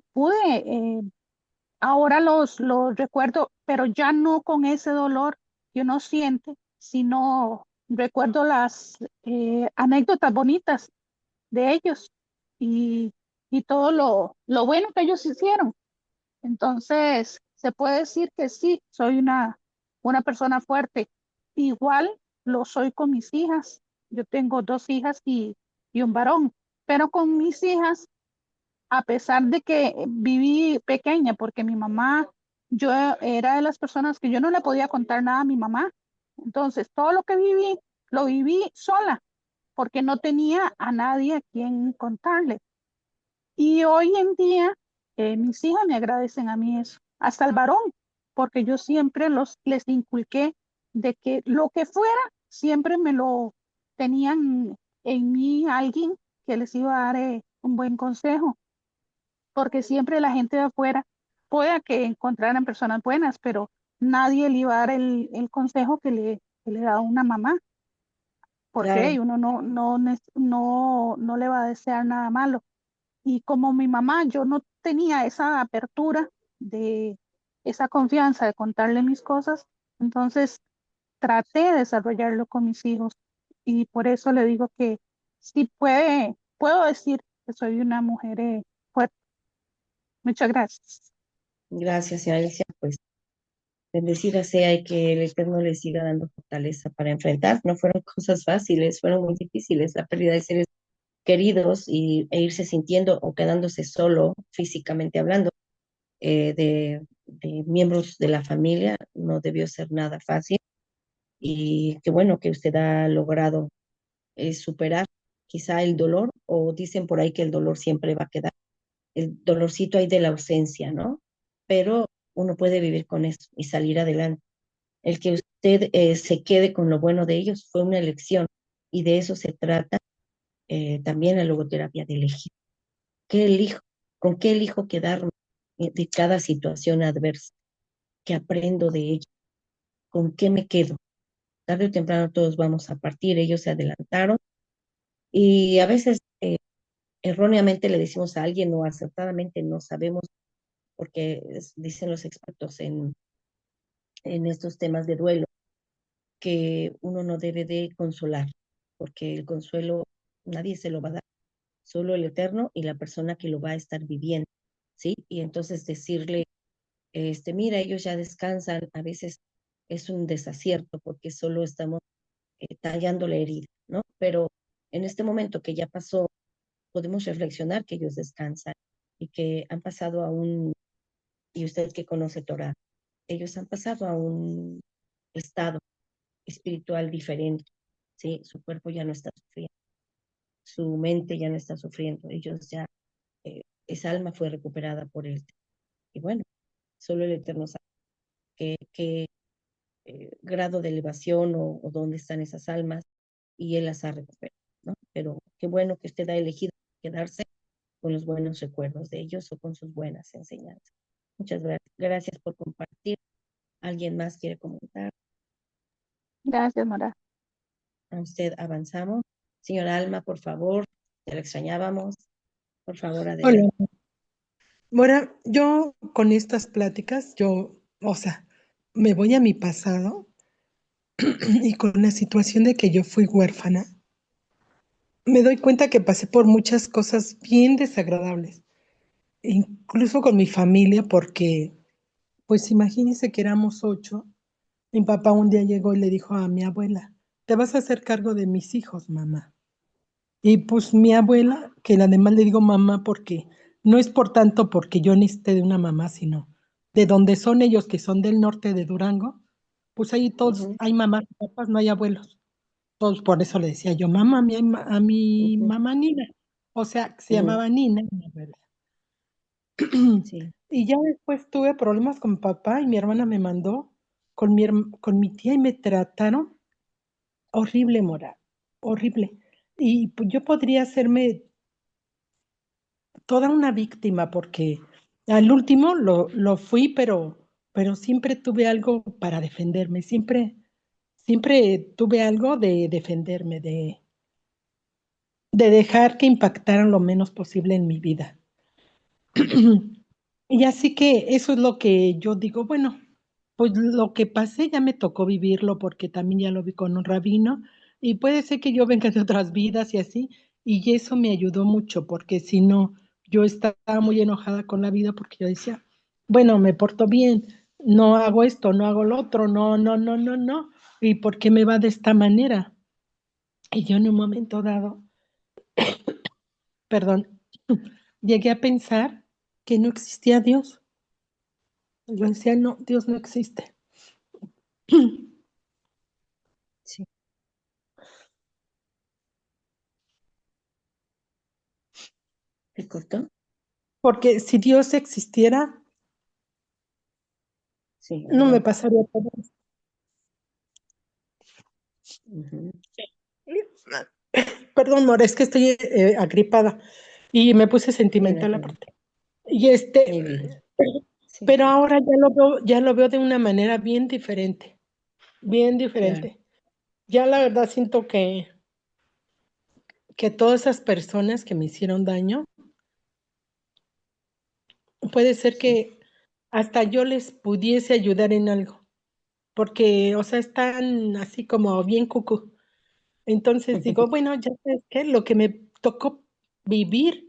ahora los recuerdo, pero ya no con ese dolor que uno siente, sino recuerdo las anécdotas bonitas de ellos y, y todo lo bueno que ellos hicieron. Entonces, se puede decir que sí, soy una persona fuerte. Igual lo soy con mis hijas. Yo tengo 2 hijas y un varón, pero con mis hijas, a pesar de que viví pequeña, porque mi mamá, yo era de las personas que yo no le podía contar nada a mi mamá. Entonces, todo lo que viví, lo viví sola, porque no tenía a nadie a quien contarle. Y hoy en día, mis hijas me agradecen a mí eso, hasta el varón, porque yo siempre les inculqué de que lo que fuera, siempre me lo tenían en mí alguien que les iba a dar un buen consejo, porque siempre la gente de afuera pueda que encontraran personas buenas, pero nadie le iba a dar el consejo que le da una mamá, porque claro, uno no le va a desear nada malo. Y como mi mamá, yo no tenía esa apertura de esa confianza de contarle mis cosas, entonces traté de desarrollarlo con mis hijos. Y por eso le digo que sí puedo decir que soy una mujer fuerte. Muchas gracias. gracias, señora Alicia. Pues bendecida sea y que el Eterno le siga dando fortaleza para enfrentar. No fueron cosas fáciles, fueron muy difíciles. La pérdida de seres queridos e irse sintiendo o quedándose solo físicamente hablando de miembros de la familia no debió ser nada fácil y qué bueno que usted ha logrado superar quizá el dolor o dicen por ahí que el dolor siempre va a quedar, el dolorcito ahí de la ausencia, ¿no? Pero uno puede vivir con eso y salir adelante. El que usted se quede con lo bueno de ellos fue una elección y de eso se trata también la logoterapia de elegir. ¿Qué elijo? ¿Con qué elijo quedarme de cada situación adversa? ¿Qué aprendo de ella? ¿Con qué me quedo? Tarde o temprano todos vamos a partir, ellos se adelantaron y a veces erróneamente le decimos a alguien o acertadamente no sabemos porque dicen los expertos en estos temas de duelo que uno no debe de consolar porque el consuelo nadie se lo va a dar, solo el Eterno y la persona que lo va a estar viviendo, ¿sí? Y entonces decirle, mira, ellos ya descansan, a veces es un desacierto porque solo estamos tallando la herida, ¿no? Pero en este momento que ya pasó, podemos reflexionar que ellos descansan y que han pasado a y usted que conoce Torah, ellos han pasado a un estado espiritual diferente, ¿sí? Su cuerpo ya no está sufriendo, su mente ya no está sufriendo, ellos ya, esa alma fue recuperada por él. Y bueno, solo el Eterno sabe qué grado de elevación o dónde están esas almas y él las ha recuperado, ¿no? Pero qué bueno que usted ha elegido quedarse con los buenos recuerdos de ellos o con sus buenas enseñanzas. Muchas gracias por compartir. ¿Alguien más quiere comentar? Gracias, Mara. A usted avanzamos. Señora Alma, por favor, te la extrañábamos. Por favor, Hola, adelante. Mora, yo con estas pláticas, o sea, me voy a mi pasado y con la situación de que yo fui huérfana, me doy cuenta que pasé por muchas cosas bien desagradables, incluso con mi familia, porque, pues imagínense que éramos 8. Mi papá un día llegó y le dijo a mi abuela, te vas a hacer cargo de mis hijos, mamá. Y pues mi abuela, que además le digo mamá porque no es por tanto porque yo necesite de una mamá, sino de donde son ellos, que son del norte de Durango, pues ahí todos Ujú, hay mamás y papás, no hay abuelos. Todos por eso le decía yo mamá a mi ujú, mamá Nina. O sea, se ujú, llamaba Nina, mi abuela. sí, Y ya después tuve problemas con mi papá y mi hermana me mandó con mi tía y me trataron horrible, Mora, horrible. Y pues, yo podría hacerme toda una víctima porque al último lo fui, pero siempre tuve algo para defenderme, siempre tuve algo de defenderme, de dejar que impactaran lo menos posible en mi vida. Y así que eso es lo que yo digo, bueno, pues lo que pasé ya me tocó vivirlo porque también ya lo vi con un rabino y puede ser que yo venga de otras vidas y así, y eso me ayudó mucho porque si no, yo estaba muy enojada con la vida porque yo decía, bueno, me porto bien, no hago esto, no hago lo otro, no, no, no, no, no, ¿y por qué me va de esta manera? Y yo en un momento dado, perdón, llegué a pensar que no existía Dios. Yo decía, no, Dios no existe. sí. ¿Te cortó? Porque si Dios existiera, Sí, no me adelante. pasaría todo esto. Ujú, Perdón, Mora, es que estoy agripada y me puse sí, no hay sentimental problema. aparte. Y Mi vida. Sí, pero ahora ya lo veo de una manera bien diferente, bien claro. diferente. Ya la verdad siento que todas esas personas que me hicieron daño, puede ser Sí. que hasta yo les pudiese ayudar en algo, porque, o sea, están así como bien cucú. Entonces digo, bueno, ya sabes qué, lo que me tocó vivir,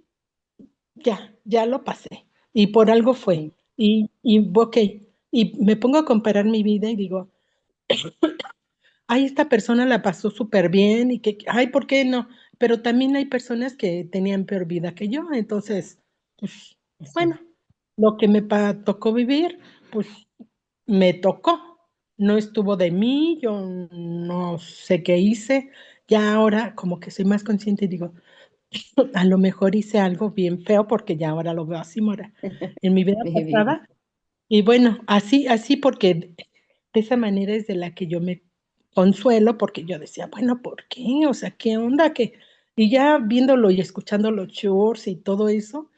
ya lo pasé. Y por algo fue. Sí, Ok, y me pongo a comparar mi vida y digo, ay, esta persona la pasó súper bien y que, ay, ¿por qué no? Pero también hay personas que tenían peor vida que yo. Entonces, pues, sí, bueno, lo que tocó vivir, pues me tocó. No estuvo de mí, yo no sé qué hice. Ya ahora como que soy más consciente y digo, a lo mejor hice algo bien feo porque ya ahora lo veo así, Mora. En mi vida mi vida. pasada, y bueno, así porque de esa manera es de la que yo me consuelo, porque yo decía, bueno, ¿por qué? O sea, ¿qué onda? Y ya viéndolo y escuchando los shorts y todo eso,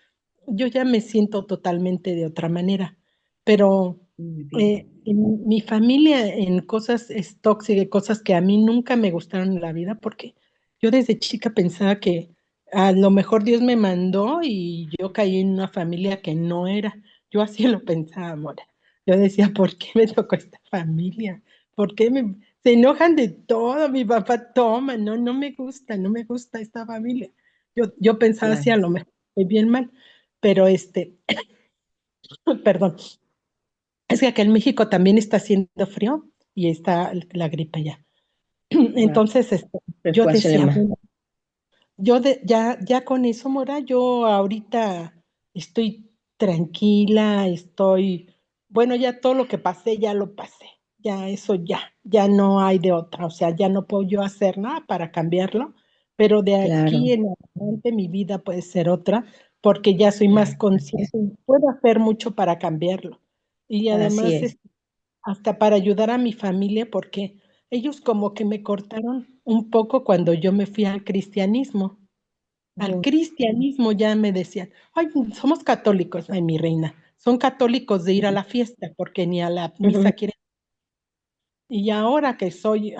yo ya me siento totalmente de otra manera. Pero Muy bien. en mi familia, en cosas es tóxicas, cosas que a mí nunca me gustaron en la vida, porque yo desde chica pensaba que a lo mejor Dios me mandó y yo caí en una familia que no era. Yo así lo pensaba, Mora. Yo decía, ¿por qué me tocó esta familia? ¿Por qué se enojan de todo? Mi papá toma, no, no me gusta esta familia. Yo pensaba así, Claro. a lo mejor estoy bien mal, pero perdón, es que acá en México también está haciendo frío y está la gripe ya. Wow. Entonces, yo Refuerzo decía, más. bueno, ya con eso, Mora, yo ahorita estoy tranquila, bueno, ya todo lo que pasé, ya lo pasé, ya eso ya no hay de otra, o sea, ya no puedo yo hacer nada para cambiarlo, pero de aquí Claro, en adelante mi vida puede ser otra, porque ya soy más claro. Así es. consciente y puedo hacer mucho para cambiarlo. Y Así además, es. hasta para ayudar a mi familia, porque ellos como que me cortaron un poco cuando yo me fui al cristianismo. Al Ujú, cristianismo ya me decían, ay, somos católicos, ay, mi reina, son católicos de ir a la fiesta, porque ni a la ujú, misa quieren. Y ahora que soy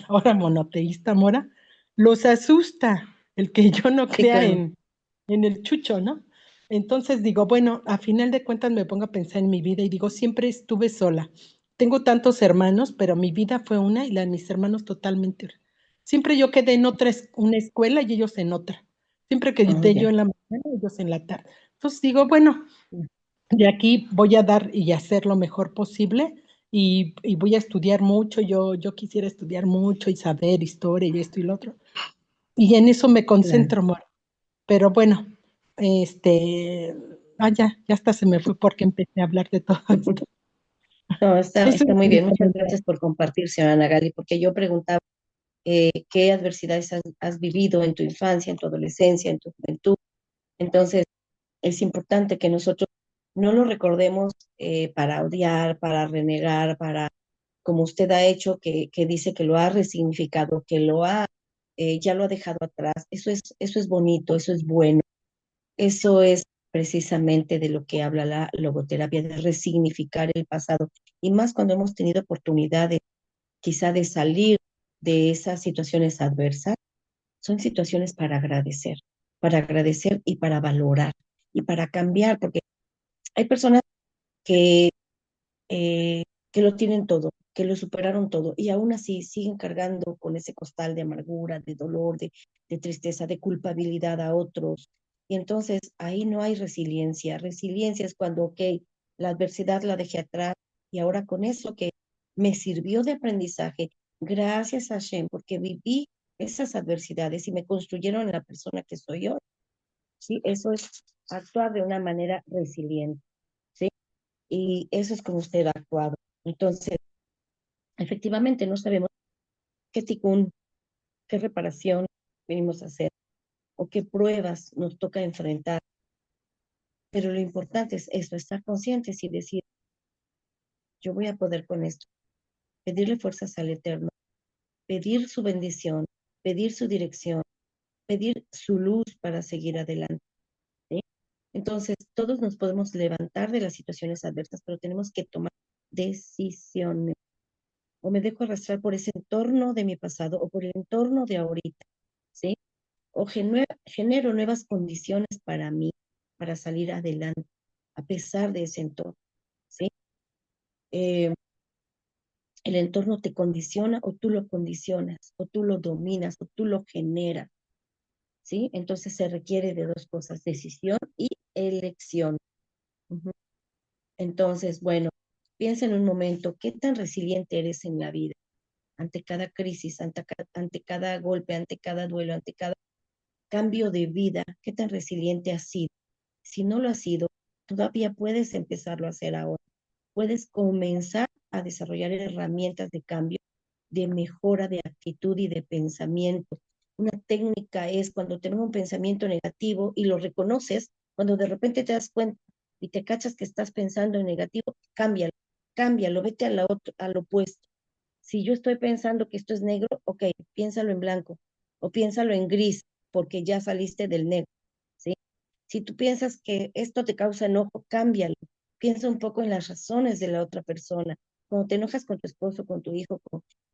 ahora monoteísta, Mora, los asusta el que yo no Sí, crea claro. en el chucho, ¿no? Entonces digo, bueno, a final de cuentas me pongo a pensar en mi vida y digo, siempre estuve sola. Tengo tantos hermanos, pero mi vida fue una y la de mis hermanos totalmente. Siempre yo quedé en otra, una escuela y ellos en otra. Siempre Oh, quedé yo ya. en la mañana y ellos en la tarde. Entonces digo, bueno, de aquí voy a dar y hacer lo mejor posible y voy a estudiar mucho. Yo quisiera estudiar mucho y saber historia y esto y lo otro. Y en eso me Claro. concentro, amor. Pero bueno, este, ya hasta se me fue porque empecé a hablar de todo esto. No, está, Eso está es muy mi bien. Muchas comentario. gracias por compartir, señora Nagali, porque yo preguntaba qué adversidades has vivido en tu infancia, en tu adolescencia, en tu juventud. Entonces, es importante que nosotros no lo recordemos para odiar, para renegar, para, como usted ha hecho, que dice que lo ha resignificado, que ya lo ha dejado atrás. Eso es bonito, eso es bueno. Eso es precisamente de lo que habla la logoterapia, de resignificar el pasado. Y más cuando hemos tenido oportunidades quizá de salir de esas situaciones adversas, son situaciones para agradecer y para valorar y para cambiar, porque hay personas que, que lo tienen todo, que lo superaron todo y aún así siguen cargando con ese costal de amargura, de dolor, de tristeza, de culpabilidad a otros. Y entonces ahí no hay resiliencia. Resiliencia es cuando, ok, la adversidad la dejé atrás y ahora con eso que me sirvió de aprendizaje, gracias a Shem, porque viví esas adversidades y me construyeron la persona que soy hoy. ¿Sí? Eso es actuar de una manera resiliente. ¿Sí? Y eso es como usted ha actuado. Entonces, efectivamente, no sabemos qué ticún, qué reparación venimos a hacer o qué pruebas nos toca enfrentar, pero lo importante es eso, estar conscientes y decir, yo voy a poder con esto, pedirle fuerzas al Eterno, pedir su bendición, pedir su dirección, pedir su luz para seguir adelante. ¿Sí? Entonces, todos nos podemos levantar de las situaciones adversas, pero tenemos que tomar decisiones. O me dejo arrastrar por ese entorno de mi pasado o por el entorno de ahorita, ¿sí? O genero nuevas condiciones para mí, para salir adelante, a pesar de ese entorno, ¿sí? Eh, el entorno te condiciona o tú lo condicionas, o tú lo dominas, o tú lo generas, ¿sí? Entonces se requiere de dos cosas, decisión y elección. Ujú. Entonces, bueno, piensa en un momento, ¿qué tan resiliente eres en la vida? Ante cada crisis, ante cada golpe, ante cada duelo, ante cada cambio de vida, ¿qué tan resiliente has sido? Si no lo has sido, todavía puedes empezarlo a hacer ahora. Puedes comenzar a desarrollar herramientas de cambio, de mejora de actitud y de pensamiento. Una técnica es cuando tenemos un pensamiento negativo y lo reconoces, cuando de repente te das cuenta y te cachas que estás pensando en negativo, cámbialo, cámbialo, vete al opuesto. Si yo estoy pensando que esto es negro, ok, piénsalo en blanco o piénsalo en gris, porque ya saliste del negro, ¿sí? Si tú piensas que esto te causa enojo, cámbialo. Piensa un poco en las razones de la otra persona. Cuando te enojas con tu esposo, con tu hijo,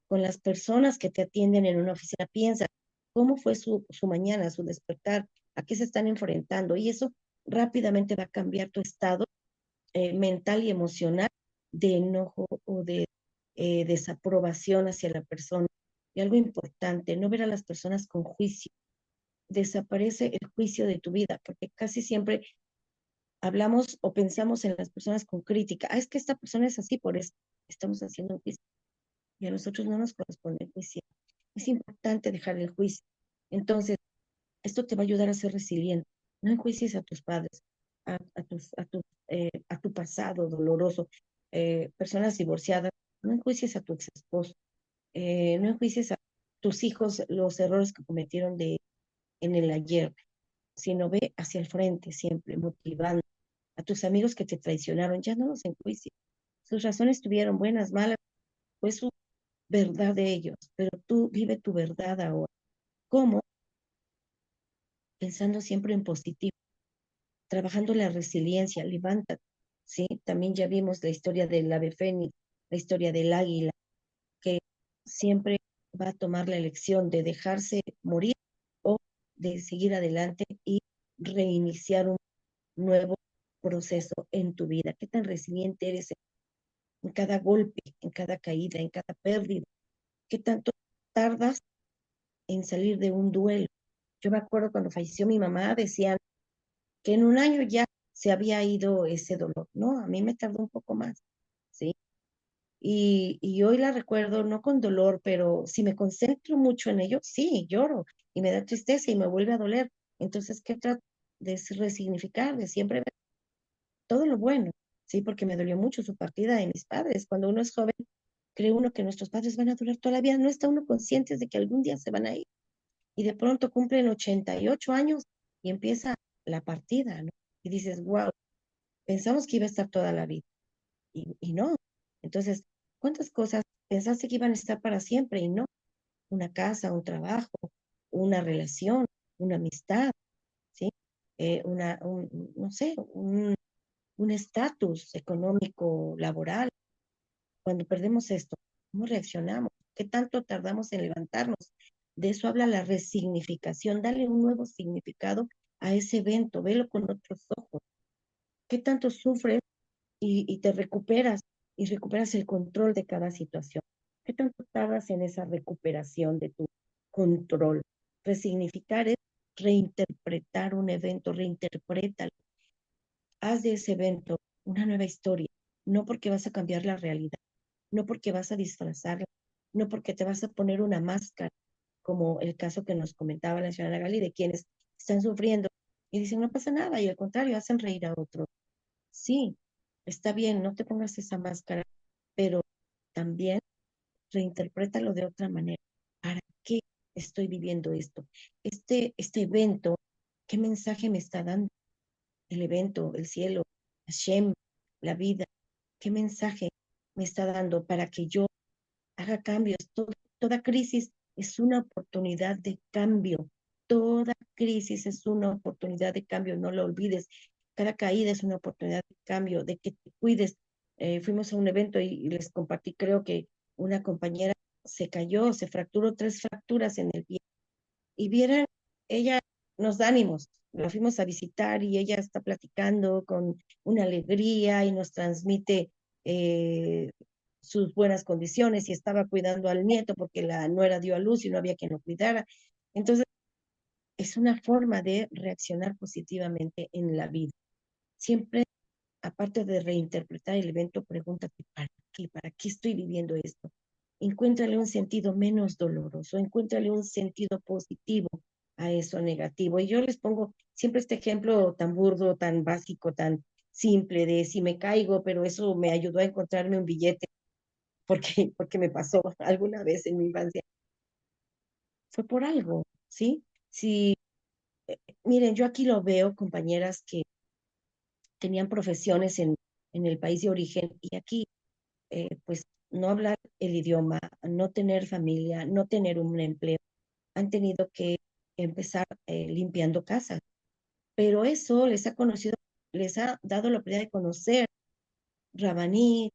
con las personas que te atienden en una oficina, piensa cómo fue su mañana, su despertar, a qué se están enfrentando. Y eso rápidamente va a cambiar tu estado mental y emocional de enojo o de desaprobación hacia la persona. Y algo importante, no ver a las personas con juicio. Desaparece el juicio de tu vida, porque casi siempre hablamos o pensamos en las personas con crítica. Ah, es que esta persona es así, por eso estamos haciendo un juicio. Y a nosotros no nos corresponde el juicio. Es importante dejar el juicio. Entonces, esto te va a ayudar a ser resiliente. No enjuicies a tus padres, a tu pasado doloroso, personas divorciadas. No enjuicies a tu ex esposo. No enjuicies a tus hijos los errores que cometieron en el ayer, sino ve hacia el frente siempre, motivando. A tus amigos que te traicionaron, ya no los enjuicies. Sus razones tuvieron buenas, malas, fue su verdad de ellos, pero tú vive tu verdad ahora. ¿Cómo? Pensando siempre en positivo, trabajando la resiliencia, levántate, ¿sí? También ya vimos la historia del ave fénix, la historia del águila, que siempre va a tomar la elección de dejarse morir o de seguir adelante y reiniciar un nuevo proceso en tu vida. ¿Qué tan resiliente eres en cada golpe, en cada caída, en cada pérdida? ¿Qué tanto tardas en salir de un duelo? Yo me acuerdo cuando falleció mi mamá, decían que en un año ya se había ido ese dolor. No, a mí me tardó un poco más, ¿sí? Y hoy la recuerdo no con dolor, pero si me concentro mucho en ello, sí, lloro y me da tristeza y me vuelve a doler. Entonces, ¿qué trato de resignificar, de siempre ver todo lo bueno? Sí, porque me dolió mucho su partida de mis padres. Cuando uno es joven, cree uno que nuestros padres van a durar toda la vida. No está uno consciente de que algún día se van a ir. Y de pronto cumplen 88 años y empieza la partida, ¿no? Y dices, wow, pensamos que iba a estar toda la vida y no. Entonces, ¿cuántas cosas pensaste que iban a estar para siempre y no? Una casa, un trabajo, una relación, una amistad, ¿sí? No sé, un estatus económico, laboral. Cuando perdemos esto, ¿cómo reaccionamos? ¿Qué tanto tardamos en levantarnos? De eso habla la resignificación. Dale un nuevo significado a ese evento, velo con otros ojos. ¿Qué tanto sufres y te recuperas y recuperas el control de cada situación? ¿Qué tanto tardas en esa recuperación de tu control? Resignificar es reinterpretar un evento, reinterprétalo. Haz de ese evento una nueva historia, no porque vas a cambiar la realidad, no porque vas a disfrazarla, no porque te vas a poner una máscara, como el caso que nos comentaba la señora Gali, de quienes están sufriendo y dicen no pasa nada, y al contrario, hacen reír a otros. Sí, está bien, no te pongas esa máscara, pero también reinterprétalo de otra manera. ¿Para qué estoy viviendo esto? Este evento, ¿qué mensaje me está dando? El evento, el cielo, Hashem, la vida, ¿qué mensaje me está dando para que yo haga cambios? Toda crisis es una oportunidad de cambio. Toda crisis es una oportunidad de cambio, no lo olvides. Cada caída es una oportunidad de cambio, de que te cuides. Fuimos a un evento y les compartí, creo que una compañera se cayó, se fracturó 3 fracturas en el pie y vieran, ella nos da ánimos. La fuimos a visitar y ella está platicando con una alegría y nos transmite eh, sus buenas condiciones y estaba cuidando al nieto porque la nuera dio a luz y no había quien lo cuidara. Entonces, es una forma de reaccionar positivamente en la vida. Siempre, aparte de reinterpretar el evento, pregúntate, ¿para qué? ¿Para qué estoy viviendo esto? Encuéntrale un sentido menos doloroso, encuéntrale un sentido positivo a eso negativo. Y yo les pongo siempre este ejemplo tan burdo, tan básico, tan simple de si me caigo, pero eso me ayudó a encontrarme un billete porque me pasó alguna vez en mi infancia. Fue por algo, ¿sí? Si, miren, yo aquí lo veo, compañeras que tenían profesiones en el país de origen y aquí pues no hablar el idioma, no tener familia, no tener un empleo, han tenido que empezar limpiando casas. Pero eso les ha dado la oportunidad de conocer Rabaní,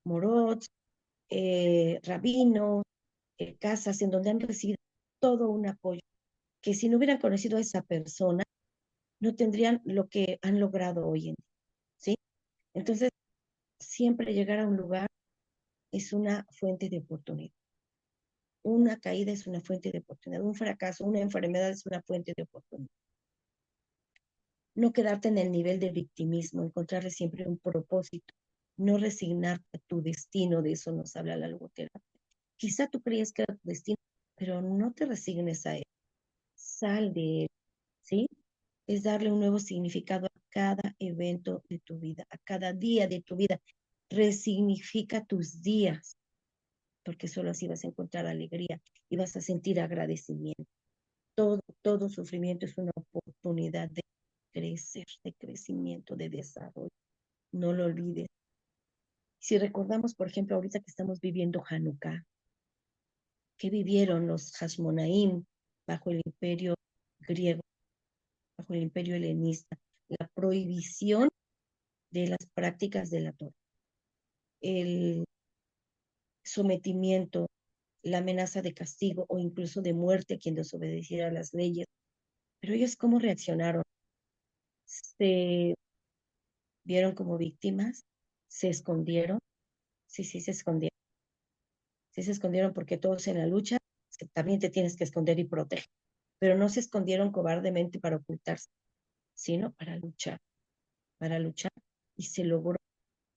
Morot, Rabino, casas en donde han recibido todo un apoyo, que si no hubieran conocido a esa persona, no tendrían lo que han logrado hoy en día, ¿sí? Entonces, siempre llegar a un lugar es una fuente de oportunidad. Una caída es una fuente de oportunidad, un fracaso, una enfermedad es una fuente de oportunidad. No quedarte en el nivel de victimismo, encontrarle siempre un propósito, no resignarte a tu destino, de eso nos habla la logoterapia. Quizá tú creías que era tu destino, pero no te resignes a él, sal de él, ¿sí? Es darle un nuevo significado a cada evento de tu vida, a cada día de tu vida. Resignifica tus días, porque solo así vas a encontrar alegría y vas a sentir agradecimiento. Todo sufrimiento es una oportunidad de crecer, de crecimiento, de desarrollo. No lo olvides. Si recordamos, por ejemplo, ahorita que estamos viviendo Hanukkah, ¿qué vivieron los Hashmonaim bajo el imperio griego, bajo el imperio helenista? La prohibición de las prácticas de la Torah, el sometimiento la amenaza de castigo o incluso de muerte a quien desobedeciera las leyes. Pero ellos, ¿cómo reaccionaron? ¿Se vieron como víctimas? ¿Se escondieron? Sí, sí, se escondieron. Sí, se escondieron porque todos en la lucha también te tienes que esconder y proteger. Pero no se escondieron cobardemente para ocultarse, sino para luchar. Y se logró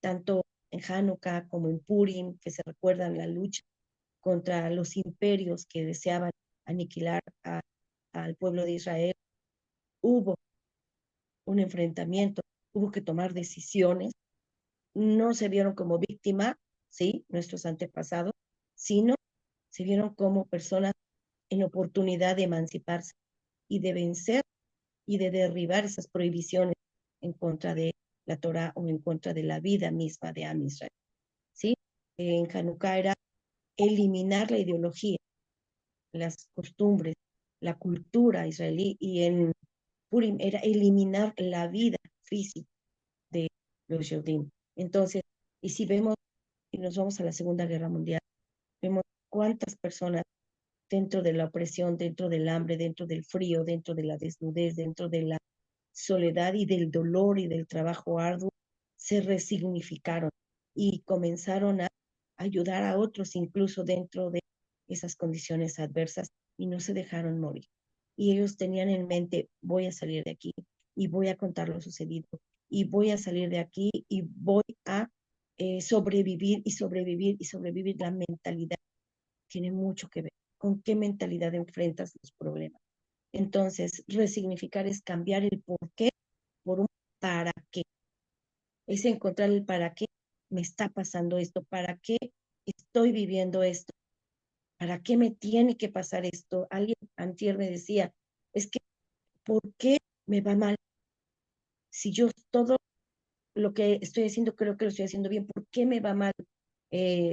tanto en Hanukkah como en Purim, que se recuerdan la lucha contra los imperios que deseaban aniquilar al pueblo de Israel. Hubo un enfrentamiento, hubo que tomar decisiones, no se vieron como víctima, sí, nuestros antepasados, sino se vieron como personas en oportunidad de emanciparse y de vencer y de derribar esas prohibiciones en contra de la Torah o en contra de la vida misma de Am Israel. ¿Sí? En Hanukkah era eliminar la ideología, las costumbres, la cultura israelí, y en Purim era eliminar la vida física de los Yehudim. Entonces, y si vemos y nos vamos a la Segunda Guerra Mundial, vemos cuántas personas dentro de la opresión, dentro del hambre, dentro del frío, dentro de la desnudez, dentro de la soledad y del dolor y del trabajo arduo, se resignificaron y comenzaron a ayudar a otros incluso dentro de esas condiciones adversas y no se dejaron morir. Y ellos tenían en mente, voy a salir de aquí y voy a contar lo sucedido y voy a salir de aquí y voy a sobrevivir y sobrevivir y sobrevivir. La mentalidad tiene mucho que ver con qué mentalidad enfrentas los problemas. Entonces, resignificar es cambiar el por qué por un para qué. Es encontrar el para qué me está pasando esto, para qué estoy viviendo esto, para qué me tiene que pasar esto. Alguien antier me decía, es que, ¿por qué me va mal? Si yo todo lo que estoy haciendo creo que lo estoy haciendo bien, ¿por qué me va mal? Eh,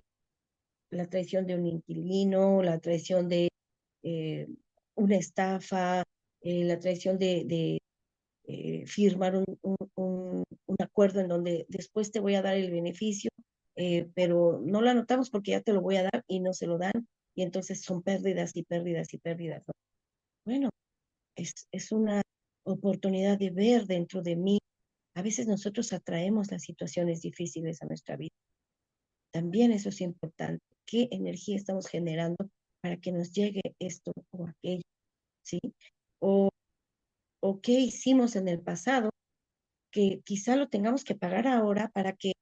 la traición de un inquilino, la traición de eh, una estafa, la traición de firmar un acuerdo en donde después te voy a dar el beneficio, pero no lo anotamos porque ya te lo voy a dar y no se lo dan, y entonces son pérdidas y pérdidas y pérdidas, ¿no? Bueno, es una oportunidad de ver dentro de mí. A veces nosotros atraemos las situaciones difíciles a nuestra vida. También eso es importante. ¿Qué energía estamos generando para que nos llegue esto o aquello? ¿Sí? O, o qué hicimos en el pasado que quizá lo tengamos que pagar ahora para que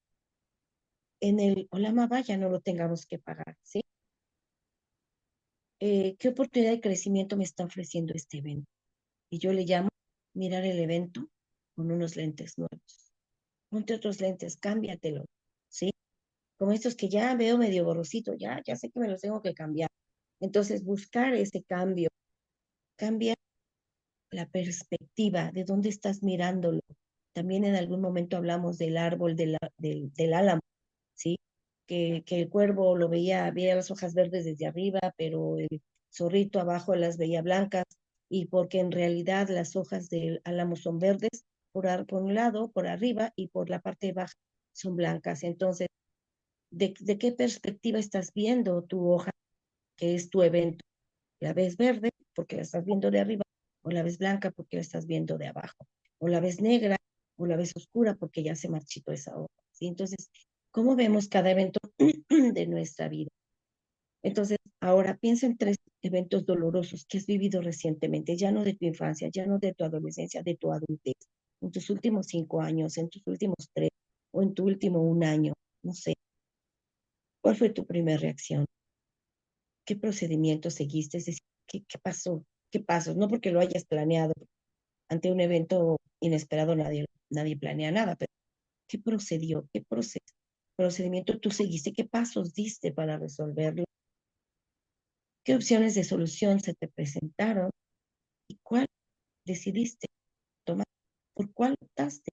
en el Olam Abba ya no lo tengamos que pagar, ¿sí? ¿Qué oportunidad de crecimiento me está ofreciendo este evento? Y yo le llamo mirar el evento con unos lentes nuevos. Ponte otros lentes, cámbiatelo, ¿sí? Como estos que ya veo medio borrosito, ya sé que me los tengo que cambiar. Entonces, buscar ese cambio, cambia la perspectiva, de dónde estás mirándolo. También en algún momento hablamos del árbol, del álamo, ¿sí? Que el cuervo lo veía las hojas verdes desde arriba, pero el zorrito abajo las veía blancas, y porque en realidad las hojas del álamo son verdes por un lado, por arriba, y por la parte baja son blancas. Entonces, ¿de qué perspectiva estás viendo tu hoja, que es tu evento? ¿La ves verde porque la estás viendo de arriba, o la ves blanca porque la estás viendo de abajo? ¿O la ves negra o la ves oscura porque ya se marchitó esa hoja? ¿Sí? Entonces, ¿cómo vemos cada evento de nuestra vida? Entonces, ahora piensa en 3 eventos dolorosos que has vivido recientemente, ya no de tu infancia, ya no de tu adolescencia, de tu adultez, en tus últimos 5 años, en tus últimos 3, o en tu último 1 año, no sé. ¿Cuál fue tu primera reacción? ¿Qué procedimiento seguiste? Es decir, ¿qué pasó? ¿Qué pasos? No porque lo hayas planeado. Ante un evento inesperado nadie planea nada, pero ¿qué procedió? ¿Qué procedimiento tú seguiste? ¿Qué pasos diste para resolverlo? ¿Qué opciones de solución se te presentaron? ¿Y cuál decidiste tomar? ¿Por cuál optaste?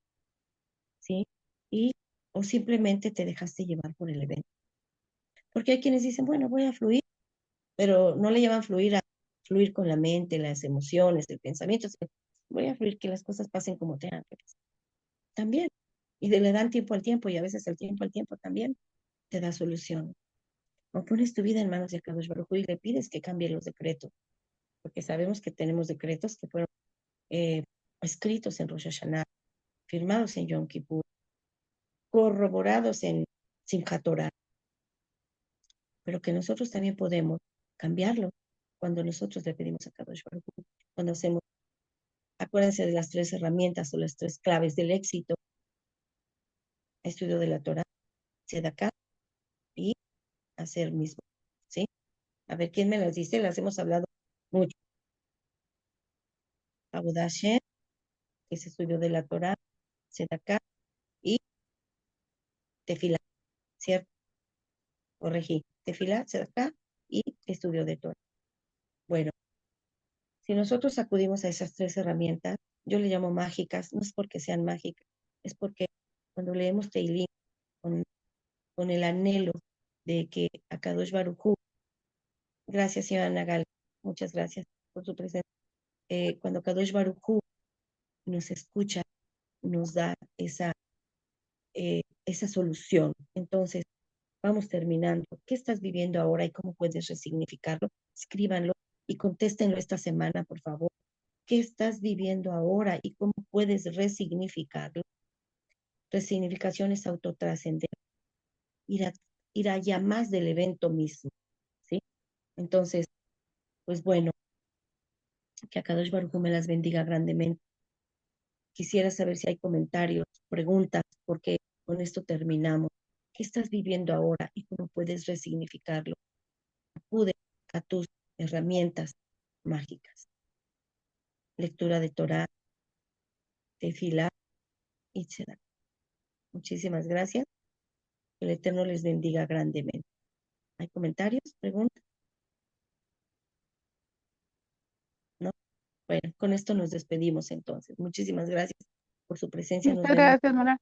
¿Sí? Y, o simplemente te dejaste llevar por el evento. Porque hay quienes dicen, bueno, voy a fluir, pero no le llaman fluir a fluir con la mente, las emociones, el pensamiento. Voy a fluir, que las cosas pasen como tengan que pasar. También. Y le dan tiempo al tiempo, y a veces el tiempo al tiempo también te da solución. o pones tu vida en manos de Kadosh Baruj Hu y le pides que cambie los decretos, porque sabemos que tenemos decretos que fueron eh, escritos en Rosh Hashanah, firmados en Yom Kippur, corroborados en Simchat Torah, pero que nosotros también podemos cambiarlo cuando nosotros le pedimos a Kadosh Baruj Hu, cuando hacemos, acuérdense de las 3 herramientas o las 3 claves del éxito: estudio de la Torah, Tzedakah y hacer mismo, ¿sí? A ver, ¿quién me las dice? Las hemos hablado mucho. Avodat Hashem, que es estudio de la Torah, Tzedakah y Tefilá, ¿cierto? Corregí. Tefilá, Tzedakah y estudio de Torah. Bueno, si nosotros acudimos a esas 3 herramientas, yo le llamo mágicas, no es porque sean mágicas, es porque cuando leemos Teilim con el anhelo de que Akadosh Baruj Hu, gracias, señora Nagal, muchas gracias por su presencia, cuando Kadosh Baruj Hu nos escucha, nos da esa solución. Entonces, vamos terminando. ¿Qué estás viviendo ahora y cómo puedes resignificarlo? Escríbanlo y contéstenlo esta semana, por favor. ¿Qué estás viviendo ahora y cómo puedes resignificarlo? Resignificación es autotrascender, ir allá más del evento mismo, ¿sí? Entonces, pues bueno, que Akadosh Baruj Hu me las bendiga grandemente. Quisiera saber si hay comentarios, preguntas, porque con esto terminamos. ¿Qué estás viviendo ahora y cómo puedes resignificarlo? Acude a tus herramientas mágicas. Lectura de Torah, Tefilá y Tzedakah. Muchísimas gracias. Que el Eterno les bendiga grandemente. ¿Hay comentarios? ¿Preguntas? ¿No? Bueno, con esto nos despedimos entonces. Muchísimas gracias por su presencia. Nos Muchas vemos gracias, Nora.